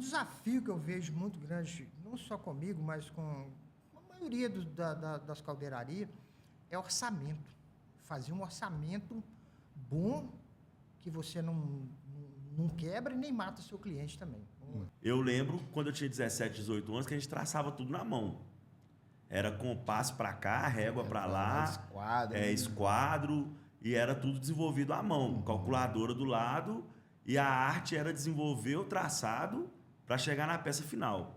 Um desafio que eu vejo muito grande, não só comigo, mas com a maioria das caldeirarias, é orçamento. Fazer um orçamento bom que você não quebra e nem mata o seu cliente também. Eu lembro quando eu tinha 17, 18 anos que a gente traçava tudo na mão. Era compasso para cá, régua para lá, esquadro, e era tudo desenvolvido à mão, calculadora do lado, e a arte era desenvolver o traçado para chegar na peça final.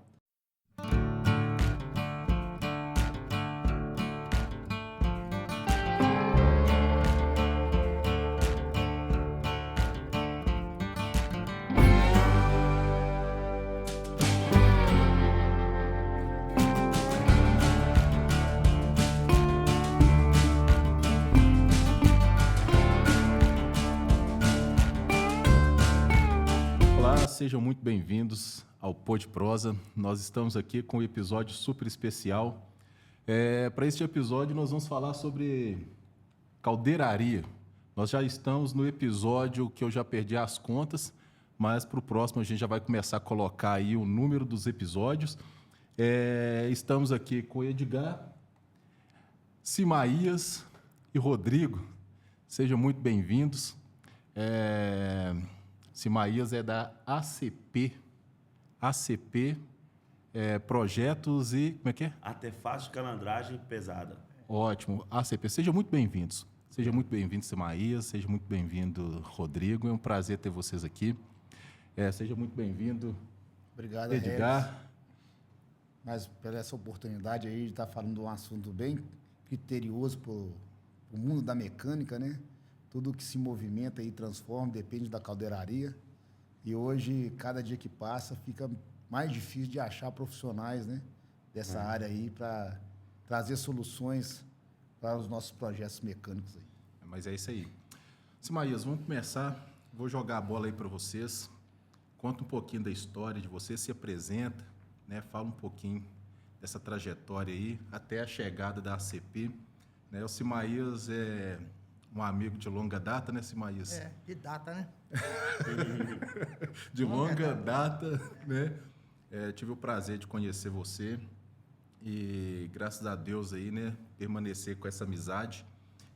Sejam muito bem-vindos ao Pod Prosa. Nós estamos aqui com um episódio super especial. Para este episódio, nós vamos falar sobre caldeiraria. Nós já estamos no episódio que eu já perdi as contas, mas para o próximo a gente já vai começar a colocar aí o número dos episódios. Estamos aqui com Edgar, Simaías e Rodrigo. Sejam muito bem-vindos. Simaías é da ACP Projetos e... Como é que é? Artefatos de calandragem pesada. Ótimo. ACP, sejam muito bem-vindos. Seja muito bem-vindo, Simaías. Seja muito bem-vindo, Rodrigo. É um prazer ter vocês aqui. Seja muito bem-vindo, obrigado, Edgar. Regis. Mas por essa oportunidade aí de estar falando de um assunto bem criterioso para o mundo da mecânica, né? Tudo que se movimenta e transforma depende da caldeiraria. E hoje, cada dia que passa, fica mais difícil de achar profissionais, né, dessa área aí para trazer soluções para os nossos projetos mecânicos aí. Mas é isso aí. Simaías, vamos começar. Vou jogar a bola aí para vocês. Conta um pouquinho da história de você, se apresenta, né? Fala um pouquinho dessa trajetória aí até a chegada da ACP. Né? O Simaías é um amigo de longa data, né, Simaías? De data, né? De longa data, né? Tive o prazer de conhecer você e, graças a Deus, aí, né, permanecer com essa amizade.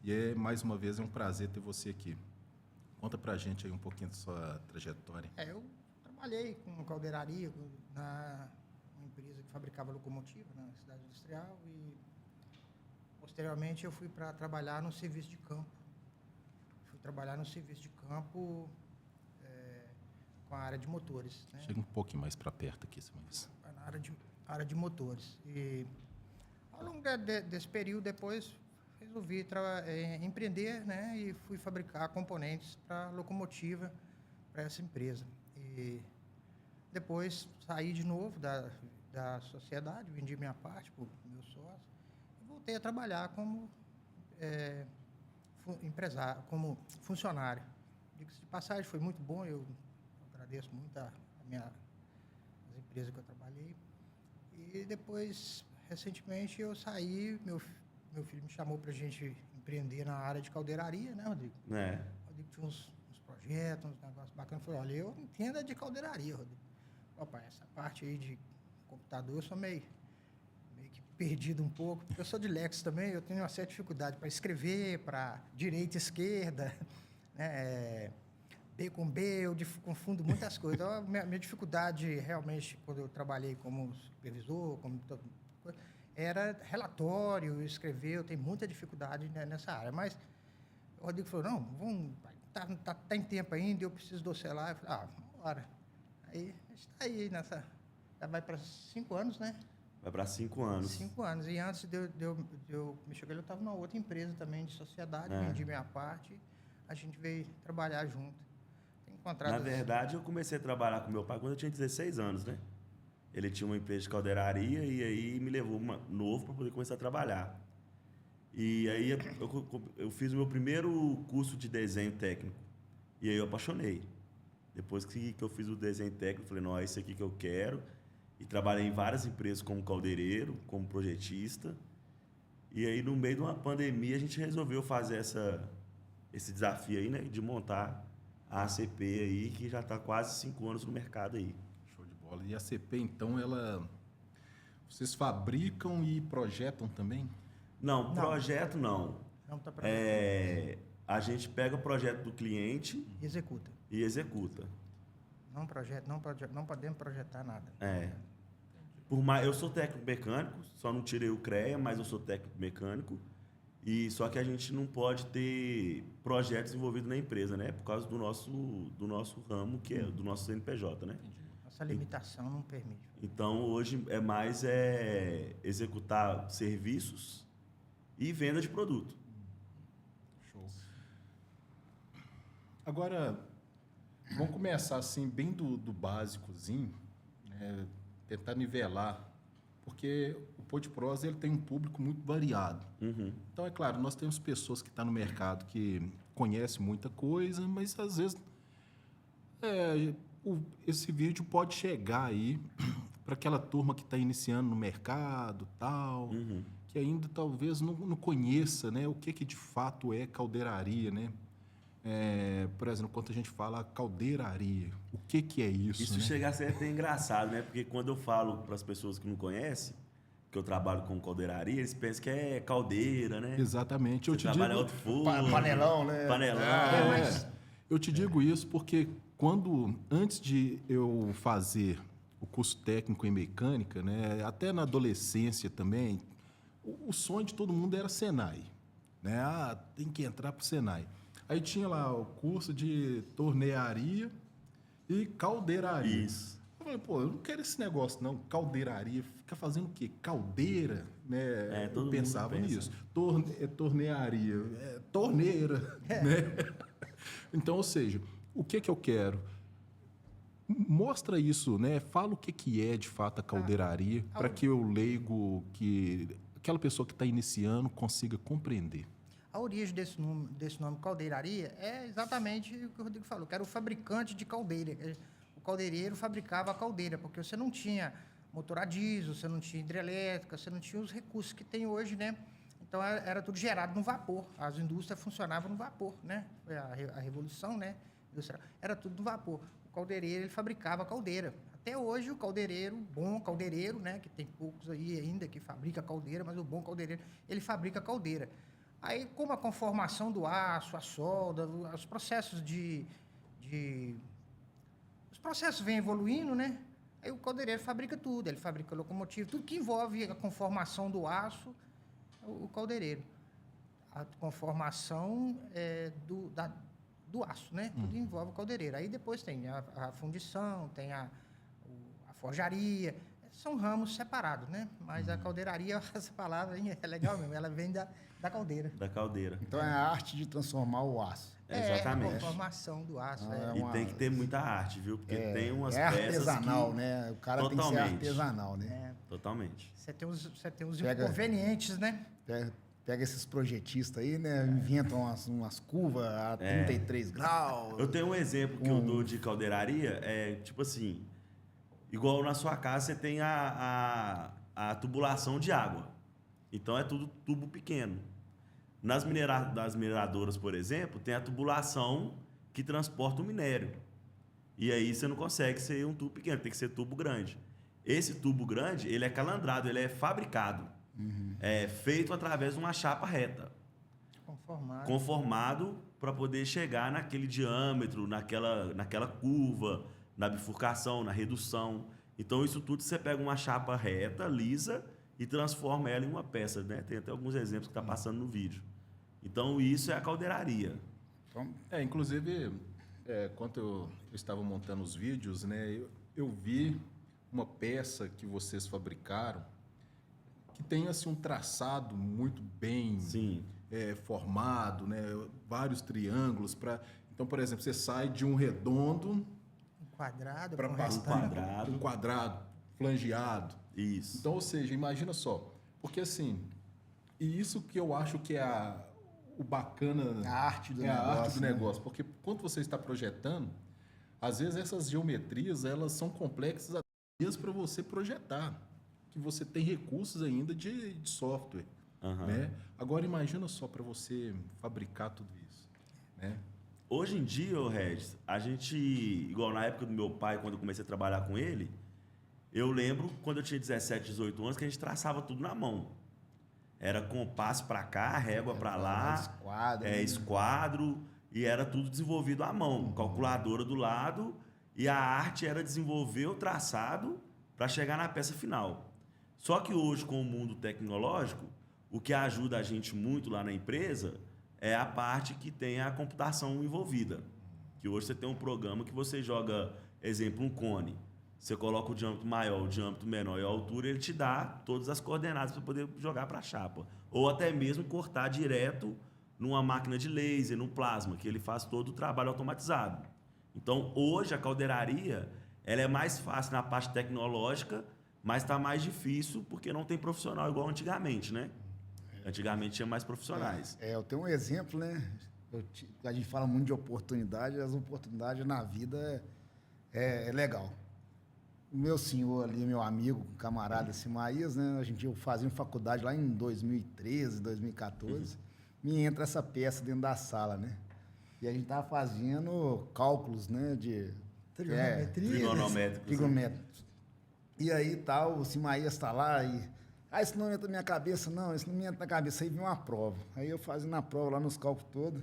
E, mais uma vez, é um prazer ter você aqui. Conta pra gente aí um pouquinho da sua trajetória. Eu trabalhei com caldeiraria na uma empresa que fabricava locomotiva na cidade industrial e, posteriormente, eu fui para trabalhar no serviço de campo. Com a área de motores. Né? Chega um pouquinho mais para perto aqui, Simaías. Na área de motores. E, ao longo desse período, depois, resolvi empreender, né? E fui fabricar componentes para locomotiva para essa empresa. E depois saí de novo da sociedade, vendi minha parte para o meu sócio e voltei a trabalhar como empresário, como funcionário. Digo-se de passagem, foi muito bom, eu agradeço muito as empresas que eu trabalhei. E depois, recentemente, eu saí, meu filho me chamou para a gente empreender na área de caldeiraria, né, Rodrigo? Rodrigo tinha uns projetos, uns negócios bacanas. Eu falei, olha, eu entendo de caldeiraria, Rodrigo. Opa, essa parte aí de computador, eu sou meio que perdido um pouco, porque eu sou dislexo também, eu tenho uma certa dificuldade para escrever, para direita e esquerda, né? B com B, eu confundo muitas coisas. Então, minha dificuldade, realmente, quando eu trabalhei como supervisor, era relatório, escrever, eu tenho muita dificuldade nessa área. Mas o Rodrigo falou, não, vamos, tá em tempo ainda, eu preciso docelar. Eu falei, vamos embora. Aí, a gente está aí nessa... Já vai para 5 anos, né? Vai para 5 anos. 5 anos. E antes de eu me chegar, eu estava numa outra empresa também de sociedade, vendi minha parte, a gente veio trabalhar junto. Na verdade, eu comecei a trabalhar com meu pai quando eu tinha 16 anos, né? Ele tinha uma empresa de caldeiraria e aí me levou novo para poder começar a trabalhar. E aí eu fiz o meu primeiro curso de desenho técnico. E aí eu apaixonei. Depois que eu fiz o desenho técnico, eu falei, não, é isso aqui que eu quero. E trabalhei em várias empresas como caldeireiro, como projetista. E aí, no meio de uma pandemia, a gente resolveu fazer esse desafio aí, né? De montar a ACP aí, que já está quase 5 anos no mercado aí. Show de bola. bola. E a CP, então, vocês fabricam e projetam também? Não, Não. projeto não. Não está para A gente pega o projeto do cliente executa. e executa. Não podemos projetar nada. Por mais, eu sou técnico mecânico, só não tirei o CREA, mas eu sou técnico mecânico. E só que a gente não pode ter projetos envolvidos na empresa, né? Por causa do nosso ramo, que é do nosso CNPJ, né? Nossa limitação não permite. Então, hoje é mais executar serviços e venda de produto. Show. Agora, vamos começar assim, bem do básicozinho, né? Tentar nivelar, porque o Pod Prosa ele tem um público muito variado. Uhum. Então, é claro, nós temos pessoas que estão no mercado que conhecem muita coisa, mas às vezes esse vídeo pode chegar aí para aquela turma que está iniciando no mercado, tal, que ainda talvez não conheça, né, o que de fato é caldeiraria, né? Por exemplo, quando a gente fala caldeiraria, o que é isso? Isso né? chega a ser até engraçado, né? Porque quando eu falo para as pessoas que não conhecem, que eu trabalho com caldeiraria, eles pensam que é caldeira, né? Exatamente. Você trabalha outro fogo. Panelão, né? Panelão. Eu te digo isso porque antes de eu fazer o curso técnico em mecânica, né, até na adolescência também, o sonho de todo mundo era Senai, né? Tem que entrar para o Senai. Aí tinha lá o curso de tornearia e caldeiraria. Isso. Eu falei, pô, eu não quero esse negócio não, caldeiraria, fica fazendo o quê? Caldeira, né? todo Eu mundo pensava pensa. nisso. Tornearia, torneira, né? Então, ou seja, o que eu quero? Mostra isso, né? Fala o que é de fato a caldeiraria, para que o leigo, aquela pessoa que está iniciando, consiga compreender. A origem desse nome caldeiraria é exatamente o que o Rodrigo falou, que era o fabricante de caldeira. O caldeireiro fabricava a caldeira, porque você não tinha motor a diesel, você não tinha hidrelétrica, você não tinha os recursos que tem hoje, né? Então, era tudo gerado no vapor. As indústrias funcionavam no vapor, né? Foi a revolução, né? Era tudo no vapor. O caldeireiro, ele fabricava a caldeira. Até hoje, o caldeireiro, bom caldeireiro, né? Que tem poucos aí ainda que fabrica caldeira, mas o bom caldeireiro, ele fabrica caldeira. Aí, como a conformação do aço, a solda, os processos os processos vêm evoluindo, né? Aí o caldeireiro fabrica tudo. Ele fabrica locomotiva, tudo que envolve a conformação do aço, o caldeireiro. A conformação do aço, né? Tudo envolve o caldeireiro. Aí depois tem a fundição, tem a forjaria. São ramos separados, né? Mas a caldeiraria, essa palavra é legal mesmo, ela vem da caldeira. Da caldeira. Então é a arte de transformar o aço. Exatamente. A conformação do aço. E tem que ter muita arte, viu? Porque tem umas é peças artesanal, que... né? O cara tem que ser artesanal, né? Totalmente. Você tem os inconvenientes, né? Pega esses projetistas aí, né? Inventam umas curvas a 33 graus. Eu tenho um exemplo que eu dou de caldeiraria, tipo assim, igual na sua casa você tem a tubulação de água. Então é tudo tubo pequeno. Nas mineradoras, por exemplo, tem a tubulação que transporta o minério. E aí você não consegue ser um tubo pequeno, tem que ser tubo grande. Esse tubo grande, ele é calandrado, ele é fabricado. É feito através de uma chapa reta. Conformado para poder chegar naquele diâmetro, naquela curva, na bifurcação, na redução. Então, isso tudo você pega uma chapa reta, lisa, e transforma ela em uma peça, né? Tem até alguns exemplos que está passando no vídeo. Então, isso é a caldeiraria. Inclusive, quando eu estava montando os vídeos, né, eu vi uma peça que vocês fabricaram que tem assim, um traçado muito bem formado, né, vários triângulos. Então, por exemplo, você sai de um redondo para passar um quadrado, flangeado. Isso. Então, ou seja, imagina só, porque assim, e isso que eu acho que é o bacana, a arte do negócio, porque quando você está projetando, às vezes essas geometrias, elas são complexas até mesmo para você projetar, que você tem recursos ainda de software, né? Agora, imagina só para você fabricar tudo isso, né? Hoje em dia, Regis, a gente, igual na época do meu pai, quando eu comecei a trabalhar com ele, Eu lembro quando eu tinha 17, 18 anos que a gente traçava tudo na mão. Era compasso para cá, régua para lá, esquadro, e era tudo desenvolvido à mão, calculadora do lado, e a arte era desenvolver o traçado para chegar na peça final. Só que hoje, com o mundo tecnológico, o que ajuda a gente muito lá na empresa é a parte que tem a computação envolvida. Que hoje você tem um programa que você joga, exemplo, um cone. Você coloca o diâmetro maior, o diâmetro menor e a altura, ele te dá todas as coordenadas para poder jogar para a chapa. Ou até mesmo cortar direto numa máquina de laser, num plasma, que ele faz todo o trabalho automatizado. Então, hoje, a caldeiraria ela é mais fácil na parte tecnológica, mas está mais difícil porque não tem profissional igual antigamente, né? Antigamente tinha mais profissionais. Eu tenho um exemplo, né? A gente fala muito de oportunidade, as oportunidades na vida é legal. O meu senhor ali, meu amigo, camarada Simaías, né? Eu fazia faculdade lá em 2013, 2014. Me entra essa peça dentro da sala, né? E a gente tava fazendo cálculos, né? De trigonométricos. E aí tal, o Simaías está lá e... isso não entra na minha cabeça, não, isso não me entra na cabeça. Aí vem uma prova. Aí eu fazendo a prova lá nos cálculos todos,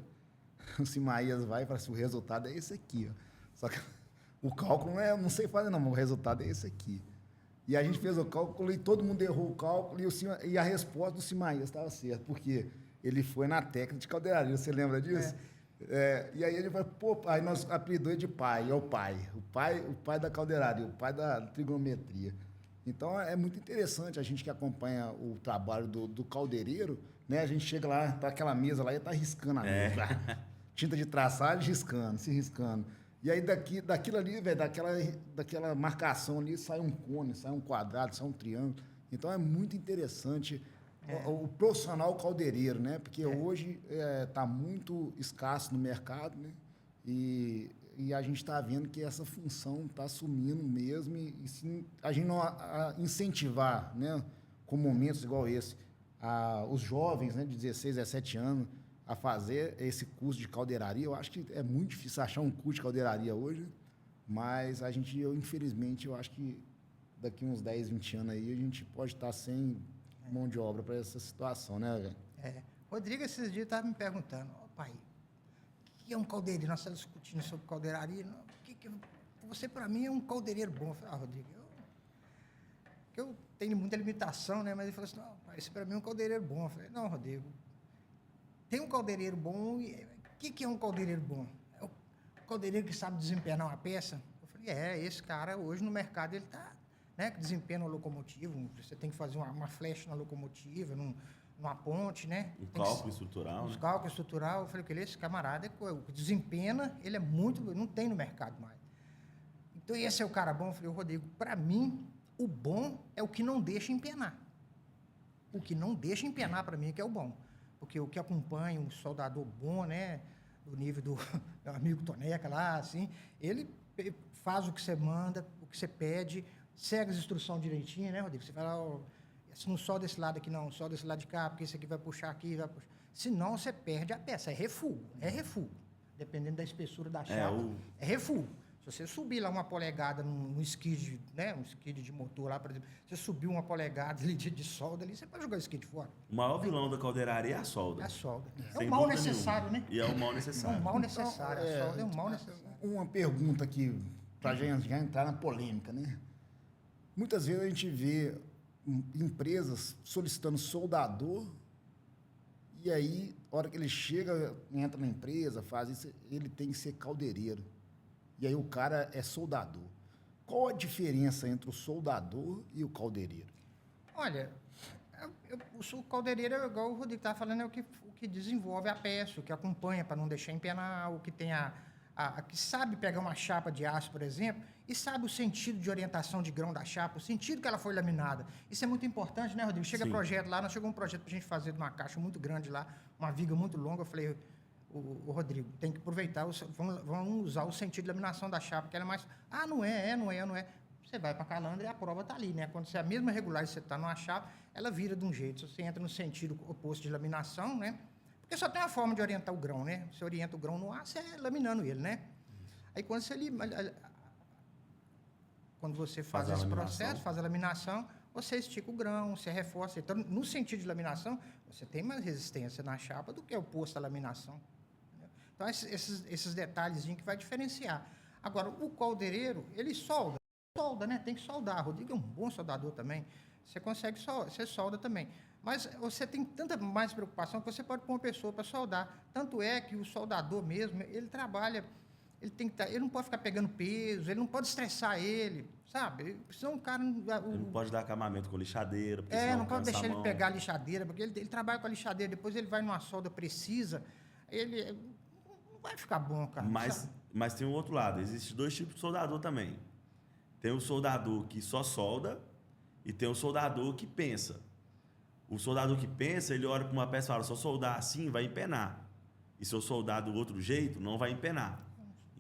o Simaías vai e fala assim, o resultado é esse aqui, ó. Só que o cálculo eu não sei fazer, não, mas o resultado é esse aqui. E a gente fez o cálculo e todo mundo errou o cálculo e a resposta do Simaías estava certa, porque ele foi na técnica de caldeiraria, você lembra disso? E aí ele vai, aí nós apelidou de pai, é o pai da caldeiraria, o pai da trigonometria. Então, é muito interessante a gente que acompanha o trabalho do caldeireiro, né? A gente chega lá, tá aquela mesa lá e tá riscando a mesa. Tinta de traçagem, se riscando. E aí, daquilo ali, velho, daquela marcação ali, sai um cone, sai um quadrado, sai um triângulo. Então, é muito interessante o profissional caldeireiro, né? Porque hoje tá muito escasso no mercado, né? E a gente está vendo que essa função está sumindo mesmo e se a gente não incentivar, né, com momentos igual esse, os jovens, né, de 16, 17 anos a fazer esse curso de caldeiraria, eu acho que é muito difícil achar um curso de caldeiraria hoje, mas infelizmente, eu acho que daqui uns 10, 20 anos aí a gente pode estar sem mão de obra para essa situação, né, velho? Rodrigo, esses dias estava me perguntando, pai, o que é um caldeireiro? Nós estamos discutindo sobre caldeiraria. Você, para mim, é um caldeireiro bom. Eu falei, Rodrigo, eu tenho muita limitação, né? Mas ele falou assim, não, pai, esse para mim é um caldeireiro bom. Eu falei, não, Rodrigo, tem um caldeireiro bom. O que é um caldeireiro bom? É o caldeireiro que sabe desempenhar uma peça? Eu falei, esse cara hoje no mercado, ele está, né, desempenha uma locomotiva, você tem que fazer uma flecha na locomotiva, numa ponte, né? Um cálculo estrutural, né? Cálculo estrutural. Eu falei que esse camarada, o que desempenha, ele é muito... Não tem no mercado mais. Então, esse é o cara bom. Eu falei, Rodrigo, para mim, o bom é o que não deixa empenar. O que não deixa empenar, para mim, é que é o bom. Porque o que acompanha um soldador bom, né? Do nível do meu amigo Toneca lá, assim, ele faz o que você manda, o que você pede, segue as instruções direitinho, né, Rodrigo? Você vai lá... não só desse lado aqui, não, só desse lado de cá, porque esse aqui vai puxar aqui, vai puxar. Senão, você perde a peça. É refugo. Dependendo da espessura da chapa, é refugo. Se você subir lá 1 polegada num skid, né, um skid de motor lá, por exemplo, você subiu 1 polegada ali de solda ali, você pode jogar o skid fora. O maior vilão da caldeiraria é a solda. É a solda. É um mal necessário, nenhuma. né? E é um mal necessário. É um mal necessário. A solda é um mal necessário. Uma pergunta aqui, para já entrar na polêmica, né? Muitas vezes a gente vê empresas solicitando soldador e aí, a hora que ele chega, entra na empresa, faz isso, ele tem que ser caldeireiro. E aí o cara é soldador. Qual a diferença entre o soldador e o caldeireiro? Olha, o caldeireiro, igual o Rodrigo estava falando, é o que desenvolve a peça, o que acompanha para não deixar empenar, o que tem que sabe pegar uma chapa de aço, por exemplo, e sabe o sentido de orientação de grão da chapa, o sentido que ela foi laminada. Isso é muito importante, né, Rodrigo? Chega projeto lá, nós chegou um projeto para a gente fazer de uma caixa muito grande lá, uma viga muito longa. Eu falei, o Rodrigo, tem que aproveitar, vamos usar o sentido de laminação da chapa, que ela é mais... não é. Você vai para a calandra e a prova está ali, né? Quando você é a mesma regular, você está numa chapa, ela vira de um jeito. Se você entra no sentido oposto de laminação, né? Porque só tem uma forma de orientar o grão, né? Você orienta o grão no ar, você é laminando ele, né? Aí quando quando você faz Faz a esse laminação. processo, faz a laminação, você estica o grão, você reforça. Então, no sentido de laminação, você tem mais resistência na chapa do que o oposto à laminação. Entendeu? Então, esses detalhezinhos que vai diferenciar. Agora, o caldeireiro, ele solda, né? Tem que soldar. Rodrigo é um bom soldador também. Você consegue, você solda também. Mas você tem tanta mais preocupação que você pode pôr uma pessoa para soldar. Tanto é que o soldador mesmo, ele trabalha, ele não pode ficar pegando peso, ele não pode estressar ele, sabe? Senão o cara... Ele não pode dar acabamento com lixadeira, porque senão não pode cansa a deixar ele mão. pegar a lixadeira, porque ele trabalha com a lixadeira, depois ele vai numa solda precisa, ele não vai ficar bom, cara. Mas tem um outro lado, existem 2 tipos de soldador também. Tem o soldador que só solda e tem o soldador que pensa. O soldador que pensa, ele olha para uma peça e fala, se eu soldar assim, vai empenar. E se eu soldar do outro jeito, não vai empenar.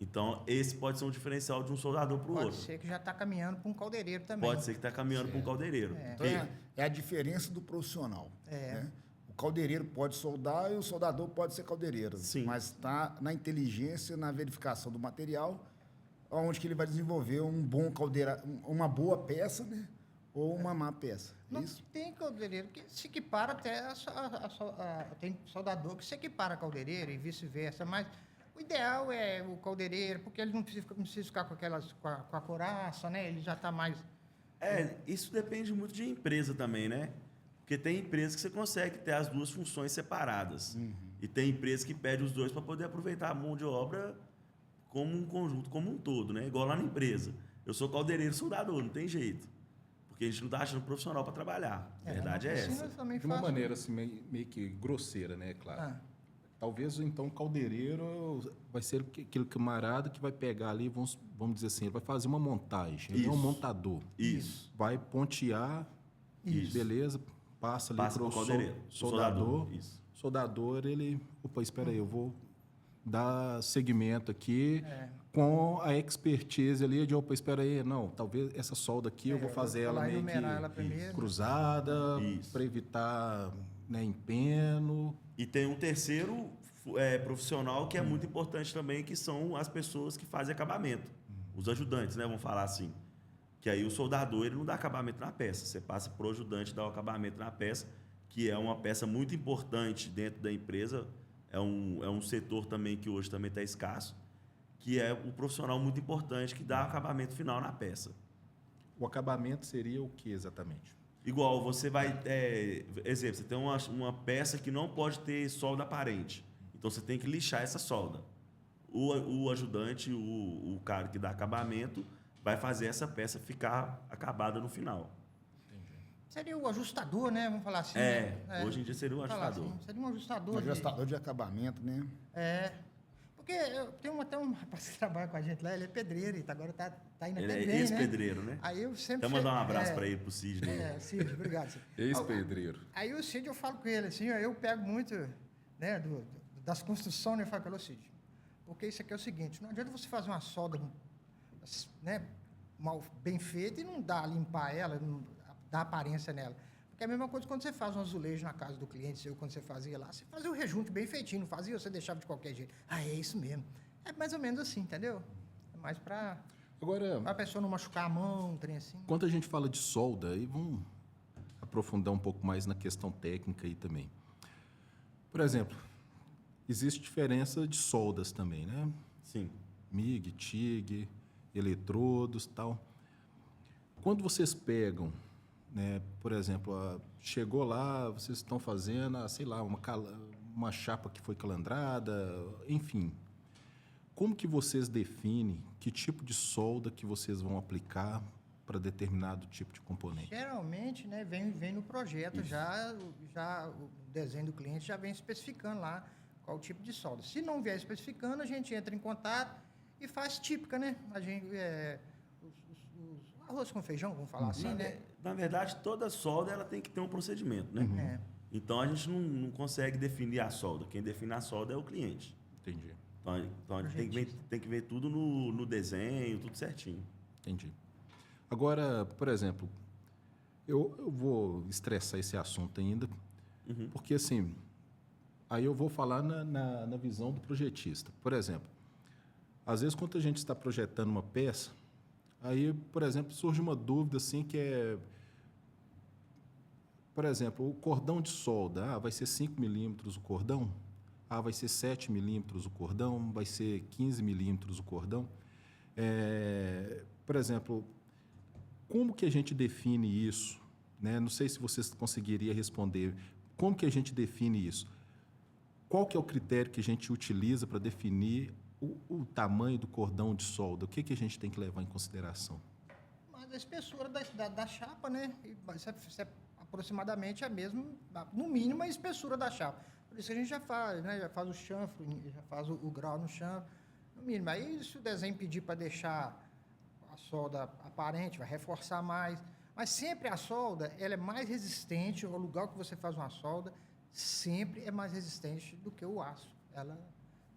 Então, esse pode ser um diferencial de um soldador para o outro. Pode ser que já está caminhando para um caldeireiro também. Pode ser que está caminhando para um caldeireiro. Então, é a diferença do profissional. É. Né? O caldeireiro pode soldar e o soldador pode ser caldeireiro. Sim. Mas está na inteligência, na verificação do material, onde que ele vai desenvolver uma boa peça, né? Ou uma má peça. Não Isso? tem caldeireiro que se equipara até tem soldador que se equipara a caldeireiro e vice-versa, mas o ideal é o caldeireiro, porque ele não precisa ficar com a couraça, né? Ele já está mais... Isso depende muito de empresa também, né? Porque tem empresas que você consegue ter as 2 funções separadas. E tem empresas que pedem os 2 para poder aproveitar a mão de obra como um conjunto, como um todo, né? Igual lá na empresa. Eu sou caldeireiro soldador, não tem jeito. Porque a gente não está achando profissional para trabalhar. A verdade é essa. De uma maneira assim, meio que grosseira, né? Claro. Talvez, então, o caldeireiro vai ser aquele camarada que vai pegar ali, vamos dizer assim, ele vai fazer uma montagem. Ele é um montador. Isso. Vai pontear, beleza, passa ali para o caldeireiro. soldador. Isso. Soldador, ele... Opa, espera aí, eu vou dar segmento aqui com a expertise ali de, opa, espera aí, não, talvez essa solda aqui eu vou fazer ela meio que ela primeiro. cruzada, para evitar, né, empeno. E tem um terceiro profissional que é muito importante também, que são as pessoas que fazem acabamento. Os ajudantes, né? Vamos falar assim. Que aí o soldador ele não dá acabamento na peça. Você passa para o ajudante dar o acabamento na peça, que é uma peça muito importante dentro da empresa. É um setor também que hoje também está escasso, que é um profissional muito importante que dá o acabamento final na peça. O acabamento seria o que exatamente? Igual, você vai... exemplo, você tem uma peça que não pode ter solda aparente. Então, você tem que lixar essa solda. O ajudante, o cara que dá acabamento, vai fazer essa peça ficar acabada no final. Entendi. Seria o ajustador, né? Vamos falar assim. Hoje em dia seria um ajustador. Assim, seria um ajustador. Um ajustador de acabamento, né? Porque eu tenho até um rapaz que trabalha com a gente lá, ele é pedreiro, agora está indo Ele até é bem, ex-pedreiro, né? Aí eu sempre... Então, mandar um abraço para ele, pro Sidney. Cid, obrigado. Cid. Ex-pedreiro. Aí o Cid, eu falo com ele assim, ó, eu pego muito, né, das construções, né, eu falo com ele, Cid, porque isso aqui é o seguinte, não adianta você fazer uma solda, né, mal, bem feita e não dá, limpar ela, não dá aparência nela. Porque é a mesma coisa quando você faz um azulejo na casa do cliente seu, quando você fazia lá, você fazia o rejunte bem feitinho, não fazia, você deixava de qualquer jeito. É isso mesmo. É mais ou menos assim, entendeu? É mais para Agora, a pessoa não machucar a mão, um trem assim. quando a gente fala de solda, aí vamos aprofundar um pouco mais na questão técnica aí também. Por exemplo, existe diferença de soldas também, né? Sim. MIG, TIG, eletrodos, tal. Quando vocês pegam, né, por exemplo, chegou lá, vocês estão fazendo, sei lá, uma chapa que foi calandrada, enfim. Como que vocês definem que tipo de solda que vocês vão aplicar para determinado tipo de componente? Geralmente, né, vem no projeto, já o desenho do cliente já vem especificando lá qual o tipo de solda. Se não vier especificando, a gente entra em contato e faz típica, né? A gente, arroz com feijão, vamos falar assim, né? Na verdade, toda solda ela tem que ter um procedimento, né? Então, a gente não consegue definir a solda. Quem define a solda é o cliente. Entendi. Então a gente tem que ver tudo no desenho, tudo certinho. Entendi. Agora, por exemplo, eu vou estressar esse assunto ainda, porque assim, aí eu vou falar na visão do projetista. Por exemplo, às vezes quando a gente está projetando uma peça, Aí, por exemplo, surge uma dúvida assim que é, por exemplo, o cordão de solda, vai ser 5 milímetros o cordão? Vai ser 7 milímetros o cordão? Vai ser 15 milímetros o cordão? Por exemplo, como que a gente define isso? Né? Não sei se você conseguiria responder. Como que a gente define isso? Qual que é o critério que a gente utiliza para definir o tamanho do cordão de solda? O que a gente tem que levar em consideração? Mas a espessura da chapa, né? Isso é aproximadamente a mesma, no mínimo, a espessura da chapa. Por isso que a gente já faz, né? Já faz o chanfro, já faz o grau no chanfro, no mínimo. Aí, se o desenho pedir para deixar a solda aparente, vai reforçar mais. Mas sempre a solda, ela é mais resistente, o lugar que você faz uma solda, sempre é mais resistente do que o aço.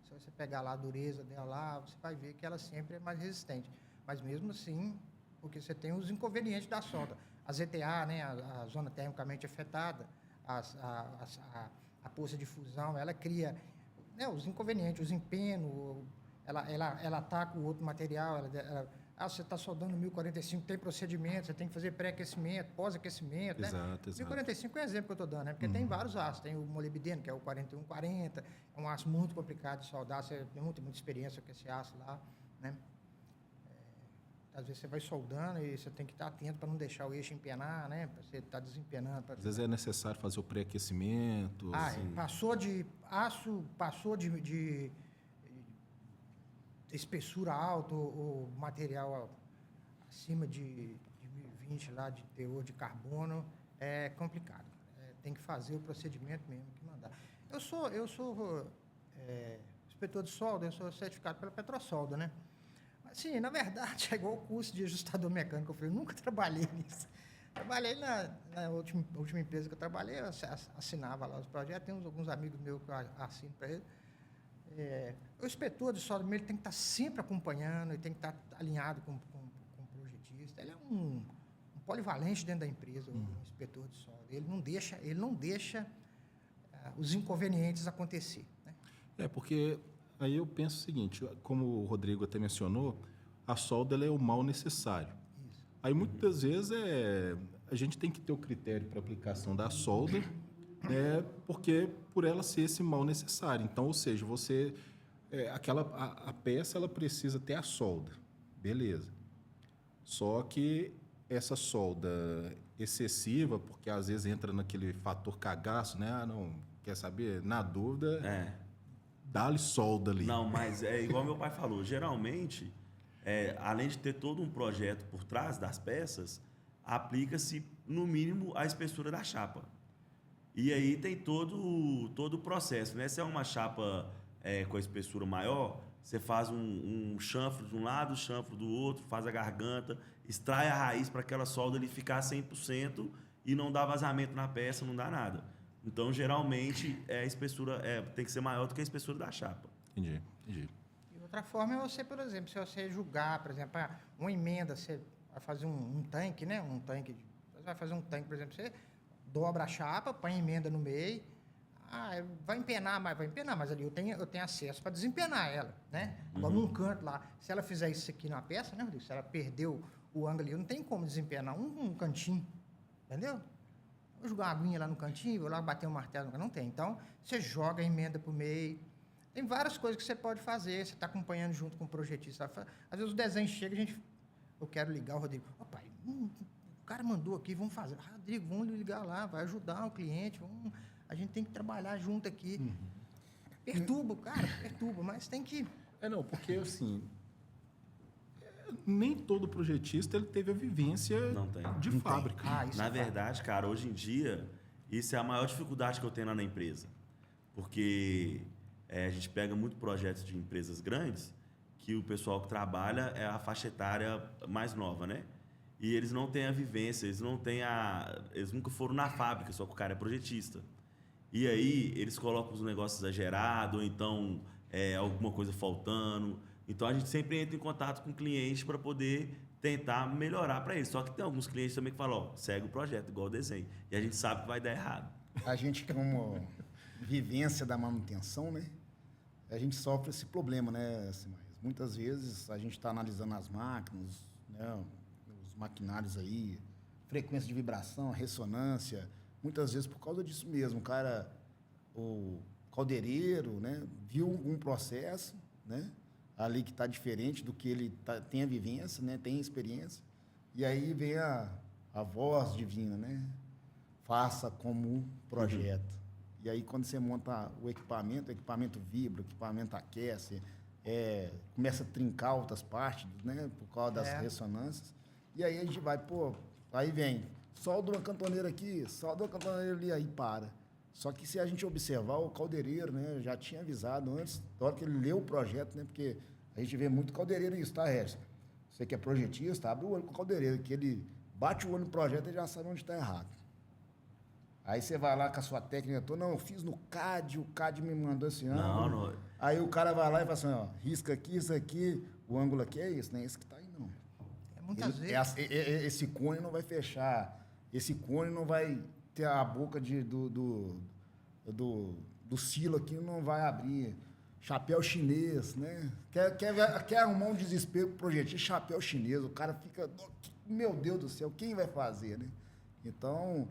Se você pegar lá a dureza dela lá, você vai ver que ela sempre é mais resistente. Mas mesmo assim, porque você tem os inconvenientes da solda. A ZTA, né, a zona termicamente afetada, a poça de fusão, ela cria, né, os inconvenientes, os empenos, ela ataca o outro material, você está soldando 1045, tem procedimento, você tem que fazer pré-aquecimento, pós-aquecimento, né? Exato. 1045 é um exemplo que eu estou dando, né? Porque tem vários aços, tem o molibdeno, que é o 4140, é um aço muito complicado de soldar, você tem muita experiência com esse aço lá, né? Às vezes você vai soldando e você tem que estar atento para não deixar o eixo empenar, né? Para você estar desempenando. Às vezes é necessário fazer o pré-aquecimento. Passou de aço, passou de espessura alta ou material acima de 1020 lá de teor de carbono, é complicado. Tem que fazer o procedimento mesmo que mandar. Eu sou inspetor de solda, eu sou certificado pela Petrosolda, né? Sim, na verdade, é igual o curso de ajustador mecânico. Eu nunca trabalhei nisso. Trabalhei na última empresa que eu trabalhei, eu assinava lá os projetos. Tem alguns amigos meus que eu assino para ele. O inspetor de solda ele tem que estar sempre acompanhando, ele tem que estar alinhado com o projetista. Ele é um polivalente dentro da empresa, o inspetor de solda. Ele não deixa os inconvenientes acontecer. Né? Porque aí eu penso o seguinte, como o Rodrigo até mencionou, a solda ela é o mal necessário. Isso. Aí muitas vezes a gente tem que ter o critério para aplicação da solda, porque por ela ser esse mal necessário. Então, ou seja, a peça ela precisa ter a solda, beleza. Só que essa solda excessiva, porque às vezes entra naquele fator cagaço, né? Não quer saber? Na dúvida, dá-lhe solda ali. Não, mas é igual meu pai falou, geralmente, além de ter todo um projeto por trás das peças, aplica-se, no mínimo, a espessura da chapa. E aí tem todo o processo, né? Se é uma chapa com a espessura maior, você faz um chanfro de um lado, chanfro do outro, faz a garganta, extrai a raiz para aquela solda ali ficar 100% e não dá vazamento na peça, não dá nada. Então, geralmente, a espessura tem que ser maior do que a espessura da chapa. Entendi. E outra forma é você, por exemplo, se você julgar, por exemplo, uma emenda, você vai fazer um tanque, né? Você vai fazer um tanque, por exemplo, você dobra a chapa, põe a emenda no meio, vai empenar, mas ali eu tenho acesso para desempenar ela, né? Agora, num canto lá, se ela fizer isso aqui na peça, né, Rodrigo? Se ela perdeu o ângulo ali, eu não tenho como desempenar um cantinho, entendeu? Vou jogar uma aguinha lá no cantinho, vou lá bater um martelo, não tem. Então, você joga a emenda para o meio. Tem várias coisas que você pode fazer, você está acompanhando junto com o projetista. Às vezes o desenho chega, eu quero ligar o Rodrigo. Pai, o cara mandou aqui, vamos fazer. Rodrigo, vamos ligar lá, vai ajudar o cliente, a gente tem que trabalhar junto aqui. Perturba, mas tem que... Não, porque assim... Nem todo projetista ele teve a vivência de fábrica. Na verdade, cara, hoje em dia, isso é a maior dificuldade que eu tenho lá na empresa. Porque a gente pega muito projetos de empresas grandes que o pessoal que trabalha é a faixa etária mais nova, né? E eles não têm a vivência, eles nunca foram na fábrica, só que o cara é projetista. E aí eles colocam os negócios exagerados, ou então alguma coisa faltando. Então, a gente sempre entra em contato com o cliente para poder tentar melhorar para eles. Só que tem alguns clientes também que falam, segue o projeto, igual o desenho. E a gente sabe que vai dar errado. A gente, como vivência da manutenção, né? A gente sofre esse problema, né, Simões? Muitas vezes a gente está analisando as máquinas, né? Os maquinários aí, frequência de vibração, ressonância, muitas vezes por causa disso mesmo, o caldeireiro, né, viu um processo, né, ali que está diferente do que ele tem a vivência, né, tem a experiência, e aí vem a voz divina, né, faça como projeto. E aí quando você monta o equipamento vibra, o equipamento aquece, começa a trincar outras partes, né, por causa das ressonâncias, e aí a gente vai, aí vem, solda uma cantoneira aqui, solda uma cantoneira ali, aí para. Só que se a gente observar, o caldeireiro, né, já tinha avisado antes, na hora que ele leu o projeto, né, porque a gente vê muito caldeireiro isso, tá, Regis? Você que é projetista, abre o olho com o caldeireiro, que ele bate o olho no projeto e já sabe onde está errado. Aí você vai lá com a sua técnica toda, não, eu fiz no CAD, o CAD me mandou esse ângulo. Não. Aí o cara vai lá e fala assim, ó, risca aqui, isso aqui, o ângulo aqui é esse, não é esse que está aí, não. Muitas vezes. Esse cone não vai fechar, esse cone não vai ter a boca do silo aqui, não vai abrir. Chapéu chinês, né? Quer arrumar um desespero pro projetista, chapéu chinês, o cara fica, meu Deus do céu, quem vai fazer, né? Então,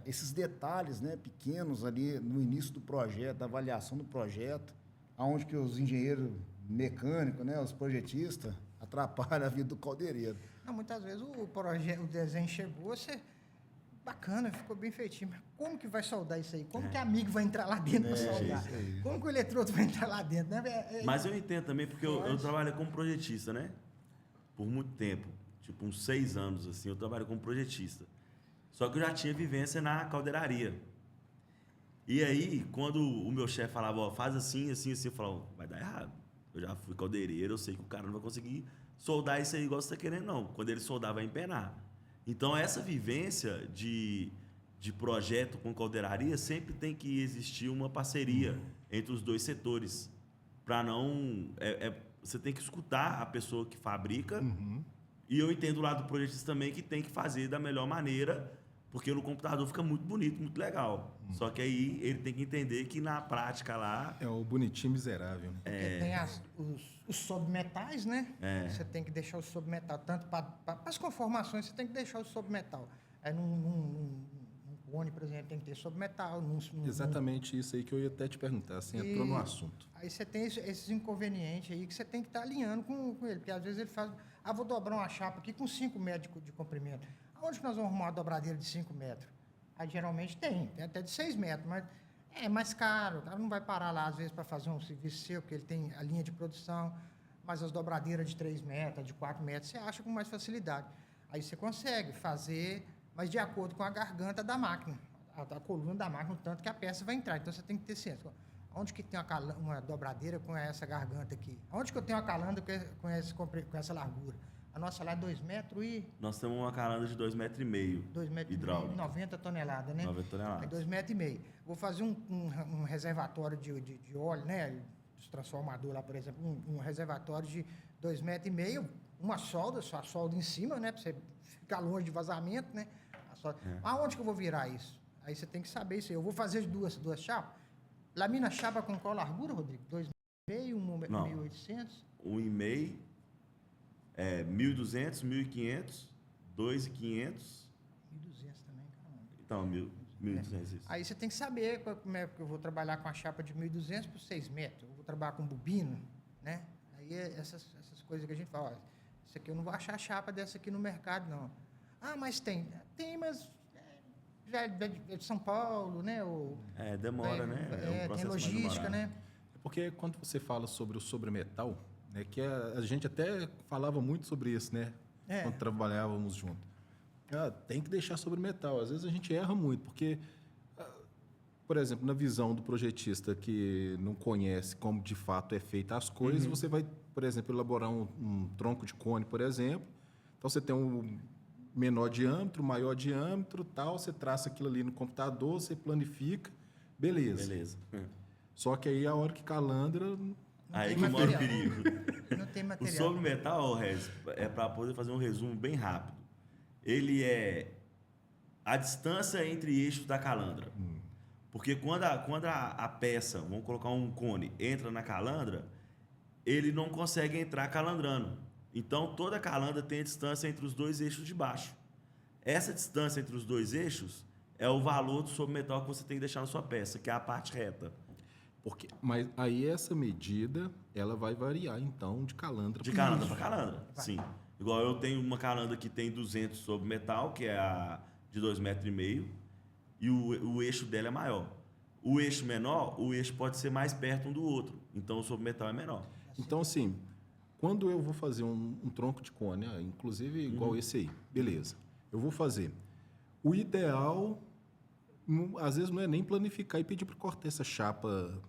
esses detalhes, né, pequenos ali no início do projeto, da avaliação do projeto, aonde que os engenheiros mecânicos, né, os projetistas, atrapalham a vida do caldeireiro. Não, muitas vezes o desenho chegou, você... Bacana, ficou bem feitinho. Mas como que vai soldar isso aí? Como que amigo vai entrar lá dentro para soldar? Como que o eletrodo vai entrar lá dentro? Né? Mas eu entendo também, porque eu trabalho como projetista, né? Por muito tempo. Tipo, uns 6 anos, assim, eu trabalho como projetista. Só que eu já tinha vivência na caldeiraria. E aí, quando o meu chefe falava, ó, faz assim, assim, assim, eu falava, vai dar errado. Eu já fui caldeireiro, eu sei que o cara não vai conseguir soldar isso aí igual você está querendo, não. Quando ele soldar, vai empenar. Então, essa vivência de projeto com caldeiraria sempre tem que existir uma parceria entre os dois setores. Para não... você tem que escutar a pessoa que fabrica. E eu entendo o lado do projetista também que tem que fazer da melhor maneira, porque no computador fica muito bonito, muito legal. Só que aí ele tem que entender que na prática lá... É o bonitinho miserável. Né? Porque tem os submetais, né? Você tem que deixar o submetal, tanto para as conformações, você tem que deixar o submetal. Aí num cone, por exemplo, tem que ter submetal. Exatamente isso aí que eu ia até te perguntar, assim, entrou no assunto. Aí você tem esses inconvenientes aí que você tem que estar alinhando com ele, porque às vezes ele faz, vou dobrar uma chapa aqui com 5 metros de comprimento. Aonde que nós vamos arrumar uma dobradeira de 5 metros? Aí geralmente tem até de 6 metros, mas é mais caro, o cara não vai parar lá, às vezes, para fazer um serviço seu, porque ele tem a linha de produção, mas as dobradeiras de 3 metros, de 4 metros, você acha com mais facilidade. Aí você consegue fazer, mas de acordo com a garganta da máquina, a coluna da máquina, o tanto que a peça vai entrar. Então, você tem que ter ciência. Onde que tem uma dobradeira com essa garganta aqui? Onde que eu tenho uma calandra com essa largura? A nossa lá é 2 metros e... Nós temos uma calandra de 2,5 metros. 2 metros hidráulica. 90 toneladas, né? 90 toneladas. É 2,5 metros. Vou fazer um reservatório de óleo, né? Dos transformadores lá, por exemplo. Um reservatório de 2,5 metros. Uma solda, só a solda em cima, né? Para você ficar longe de vazamento, né? Aonde que eu vou virar isso? Aí você tem que saber isso aí. Eu vou fazer duas chapas. Lamina chapa com qual largura, Rodrigo? 2,5, 1.800? 1,5, 1.200, 1.500, 2.500. 1.200 também, caramba. Então, 1.200 isso. Aí você tem que saber como é que eu vou trabalhar com a chapa de 1.200 por 6 metros. Eu vou trabalhar com bobina, né? Aí essas coisas que a gente fala, ó, isso aqui eu não vou achar chapa dessa aqui no mercado, não. Mas tem. Tem, mas já é de São Paulo, né? Demora, né? É um tem logística, né? É porque quando você fala sobre o sobremetal, né, que a gente até falava muito sobre isso, né? Quando trabalhávamos juntos. Tem que deixar sobremetal. Às vezes a gente erra muito, porque, por exemplo, na visão do projetista que não conhece como de fato é feita as coisas, você vai, por exemplo, elaborar um tronco de cone, por exemplo. Então você tem um menor diâmetro, maior diâmetro, tal, você traça aquilo ali no computador, você planifica, beleza. Só que aí a hora que calandra... Aí que mora o perigo. Não tem material. O sobremetal, Regis, para poder fazer um resumo bem rápido, ele é a distância entre eixos da calandra. Porque quando a peça, vamos colocar um cone, entra na calandra, ele não consegue entrar calandrando. Então, toda calandra tem a distância entre os dois eixos de baixo. Essa distância entre os dois eixos é o valor do sobremetal que você tem que deixar na sua peça, que é a parte reta. Mas aí essa medida, ela vai variar, então, de calandra De para calandra para calandra, sim. Igual eu tenho uma calandra que tem 200 sobre metal, que é a de 2,5 metros, e o eixo dela é maior. O eixo menor, o eixo pode ser mais perto um do outro. Então, o sobre metal é menor. Então, assim, quando eu vou fazer um tronco de cone, inclusive igual esse aí, beleza, eu vou fazer. O ideal, às vezes, não é nem planificar e pedir para cortar essa chapa